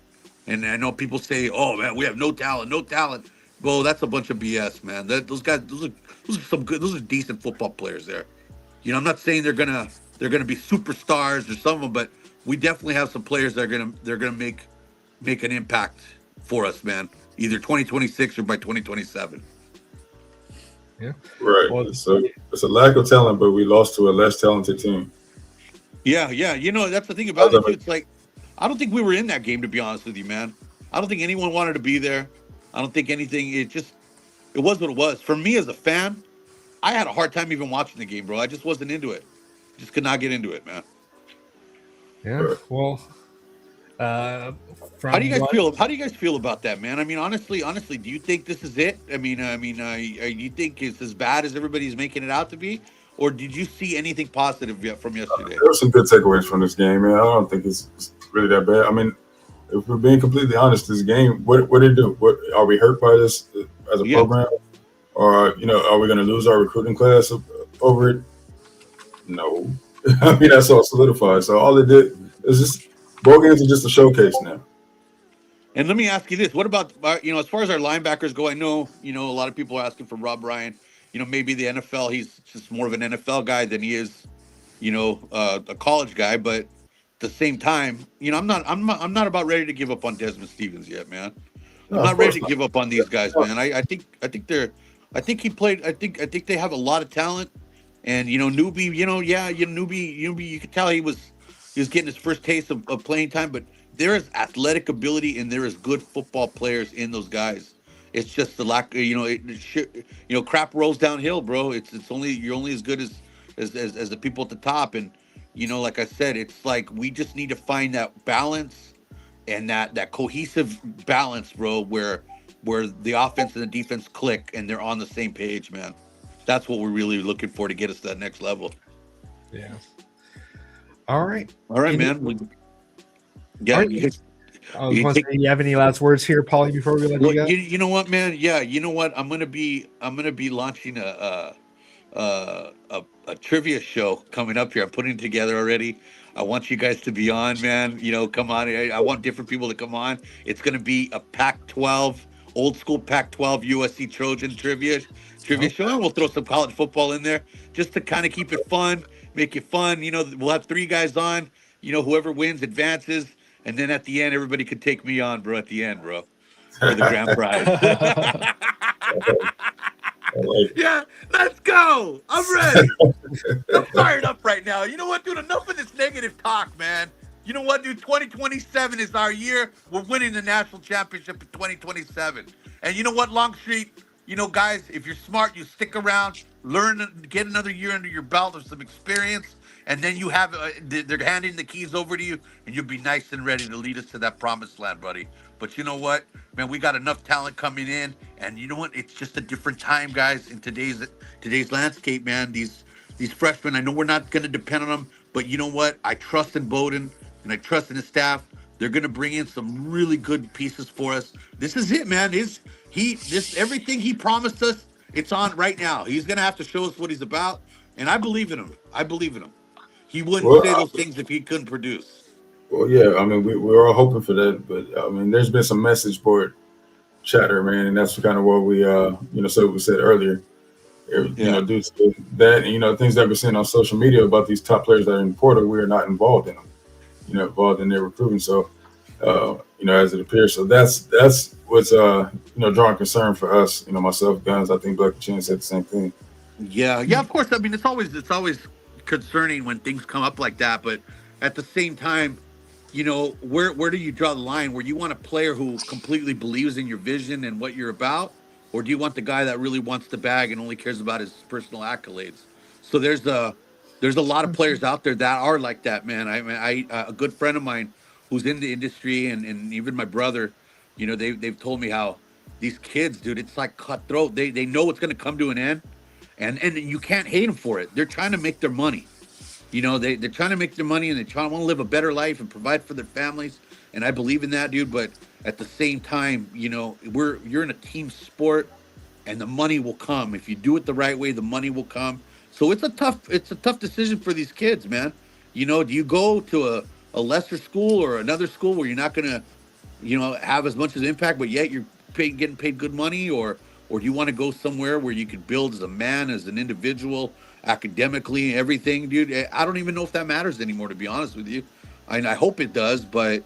And I know people say, "Oh man, we have no talent, no talent." Well, that's a bunch of BS, man. Those guys, those are decent football players there. I'm not saying they're gonna be superstars or some of them, but we definitely have some players that they're gonna make an impact for us, man. Either 2026 or by 2027. Yeah. Right. Well, So it's a lack of talent, but we lost to a less talented team. Yeah. That's the thing about it too. It's like, I don't think we were in that game, to be honest with you, man. I don't think anyone wanted to be there. I don't think anything. It was what it was. For me as a fan, I had a hard time even watching the game, bro. I just wasn't into it. Just could not get into it, man. Yeah. Well, how do you guys feel? How do you guys feel about that, man? I mean, honestly, do you think this is it? Do you think it's as bad as everybody's making it out to be, or did you see anything positive yet from yesterday? There were some good takeaways from this game, man. I don't think it's really that bad. I mean, if we're being completely honest, this game, what did it do? What are we hurt by this as a program, or are we going to lose our recruiting class over it? No, I mean that's all solidified. So all it did is just bowl games are just a showcase now. And let me ask you this: what about as far as our linebackers go? I know a lot of people are asking for Rob Ryan. Maybe the NFL. He's just more of an NFL guy than he is, a college guy. But at the same time, I'm not about ready to give up on Desmond Stevens yet, man. I'm not ready to give up on these guys, man. I think they have a lot of talent. And Newbie, Newbie, you could tell he was getting his first taste of playing time, but there is athletic ability and there is good football players in those guys. It's just the lack, crap rolls downhill, bro. You're only as good as the people at the top. And like I said, it's like we just need to find that balance and that cohesive balance, bro, where the offense and the defense click and they're on the same page, man. That's what we're really looking for to get us to that next level. Yeah. All right, man. Yeah. I was wondering, do you have any last words here, Paulie, before we let you go? You know what, man? Yeah. You know what? I'm gonna be launching a trivia show coming up here. I'm putting it together already. I want you guys to be on, man. Come on. I want different people to come on. It's gonna be a Pac-12, old school Pac-12 USC Trojan trivia show, and we'll throw some college football in there just to kind of keep it fun, make it fun. We'll have 3 guys on. Whoever wins advances, and then at the end, everybody could take me on, bro. At the end, bro, for the grand prize. Yeah, let's go. I'm ready. I'm fired up right now. You know what, dude? Enough of this negative talk, man. You know what, dude? 2027 is our year. We're winning the national championship in 2027. And you know what, Longstreet? Guys, if you're smart, you stick around, learn, get another year under your belt of some experience, and then you have they're handing the keys over to you, and you'll be nice and ready to lead us to that promised land, buddy. But you know what, man? We got enough talent coming in, and you know what? It's just a different time, guys, in today's landscape, man. These freshmen, I know we're not going to depend on them, but you know what? I trust in Bowden, and I trust in his staff. They're going to bring in some really good pieces for us. This is it, man. Everything he promised us, it's on right now. He's going to have to show us what he's about, and I believe in him. He wouldn't say those things if he couldn't produce. Well, yeah, I mean, we're all hoping for that, but I mean, there's been some message board chatter, man, and that's kind of what we, so we said earlier, due to that, and, things that we're seeing on social media about these top players that are in the portal, we are not involved in them, involved in their recruiting. So, as it appears, so that's what's, drawing concern for us, myself, Guns. I think Blackiechainz said the same thing. Yeah, of course. I mean, it's always concerning when things come up like that, but at the same time, where do you draw the line? Where you want a player who completely believes in your vision and what you're about, or do you want the guy that really wants the bag and only cares about his personal accolades? So there's there's a lot of players out there that are like that, man. I a good friend of mine who's in the industry, and even my brother, you know, they've told me how these kids, dude, it's like cutthroat. They know it's going to come to an end, and you can't hate them for it. They're trying to make their money. You know, they're trying to make their money, and they want to live a better life and provide for their families. And I believe in that, dude. But at the same time, you know, you're in a team sport, and the money will come if you do it the right way. The money will come. So it's a tough decision for these kids, man. You know, do you go to a lesser school or another school where you're not gonna, you know, have as much of an impact, but yet you're getting paid good money, or do you want to go somewhere where you could build as a man, as an individual, academically, everything, dude? I don't even know if that matters anymore, to be honest with you. I hope it does, but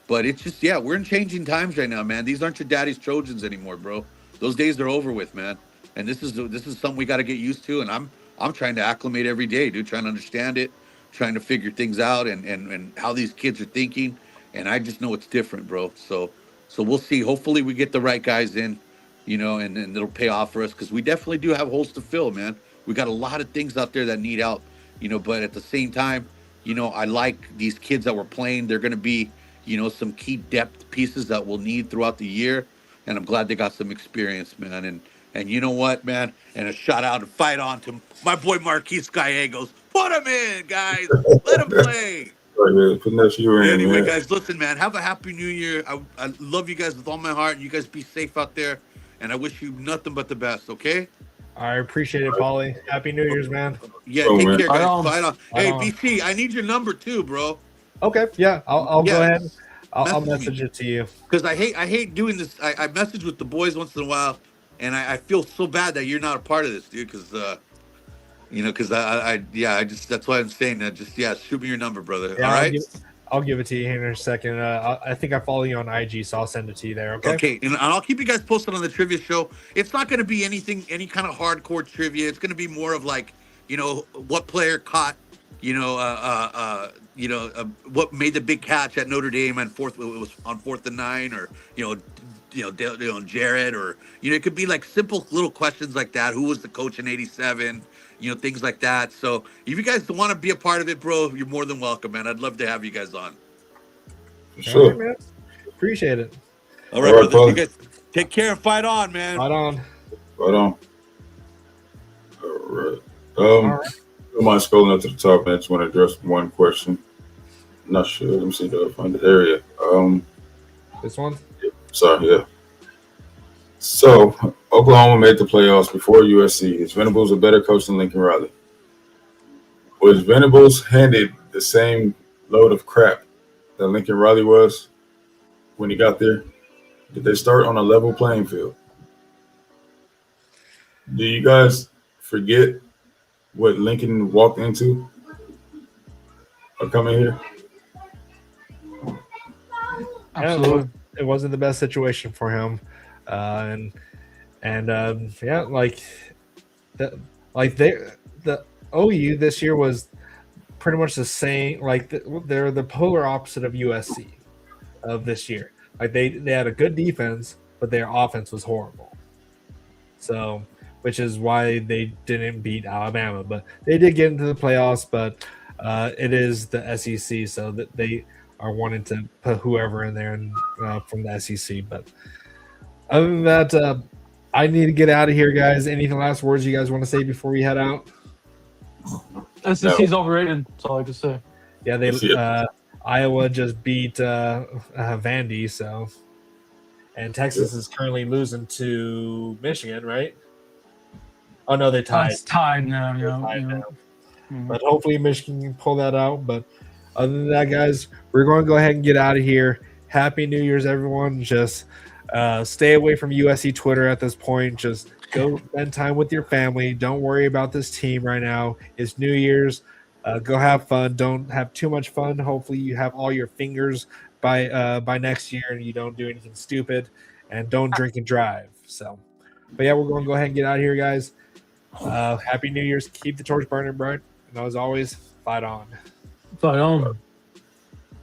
it's just, yeah, we're in changing times right now, man. These aren't your daddy's Trojans anymore, bro. Those days are over with, man. And this is something we got to get used to. And I'm trying to acclimate every day, dude. Trying to understand it, trying to figure things out, and how these kids are thinking. And I just know it's different, bro. So we'll see. Hopefully we get the right guys in, you know, and it'll pay off for us, because we definitely do have holes to fill, man. We got a lot of things out there that need help, you know. But at the same time, you know, I like these kids that we're playing. They're going to be, you know, some key depth pieces that we'll need throughout the year. And I'm glad they got some experience, man. And you know what, man? And a shout out and fight on to my boy Marquise Gallegos. Put him in, guys. Let him play. Anyway, guys, listen, man. Have a happy New Year. I love you guys with all my heart. You guys be safe out there. And I wish you nothing but the best, okay? I appreciate it, Paulie. Happy New Year's, man. Yeah, take care, guys. Fight on. Hey, BC, I need your number too, bro. Okay, yeah. I'll go ahead. I'll message it to you. Because I hate doing this. I message with the boys once in a while, and I feel so bad that you're not a part of this, dude. Because you know, because I just, that's why I'm saying that. Just, yeah, shoot me your number, brother. Yeah, all right. I'll give it to you here in a second. I think I follow you on IG, so I'll send it to you there. Okay. Okay, and I'll keep you guys posted on the trivia show. It's not going to be any kind of hardcore trivia. It's going to be more of like, you know, what player caught, what made the big catch at Notre Dame on 4th and 9, or Jared, or it could be like simple little questions like that. Who was the coach in '87? Things like that. So if you guys want to be a part of it, bro, you're more than welcome, man. I'd love to have you guys on. Sure. Right, man. Appreciate it. All right, brother. You guys take care and fight on, man. Fight on. All right. Don't mind scrolling up to the top, man. I just want to address one question. I'm not sure. Let me see if I can find the area. This one? Yeah. Sorry, yeah. So, Oklahoma made the playoffs before USC. Is Venables a better coach than Lincoln Riley? Was Venables handed the same load of crap that Lincoln Riley was when he got there? Did they start on a level playing field? Do you guys forget what Lincoln walked into or coming here? Absolutely. It wasn't the best situation for him. The OU this year was pretty much the same. Like they're the polar opposite of USC of this year. Like they had a good defense, but their offense was horrible. So, which is why they didn't beat Alabama, but they did get into the playoffs. But it is the SEC, so that they are wanting to put whoever in there from the SEC. But other than that, I need to get out of here, guys. Any last words you guys want to say before we head out? SEC's overrated. That's all I can say. Yeah, Iowa just beat Vandy, so, and Texas is currently losing to Michigan, right? Oh no, they tied. It's tied now. Mm-hmm. But hopefully Michigan can pull that out. But other than that, guys, we're going to go ahead and get out of here. Happy New Year's, everyone. Just stay away from USC Twitter at this point. Just go spend time with your family. Don't worry about this team right now. It's New Year's. Go have fun. Don't have too much fun. Hopefully you have all your fingers by next year and you don't do anything stupid, and don't drink and drive. So, but yeah, we're going to go ahead and get out of here, guys. Happy New Year's. Keep the torch burning bright. And as always, fight on. Fight on.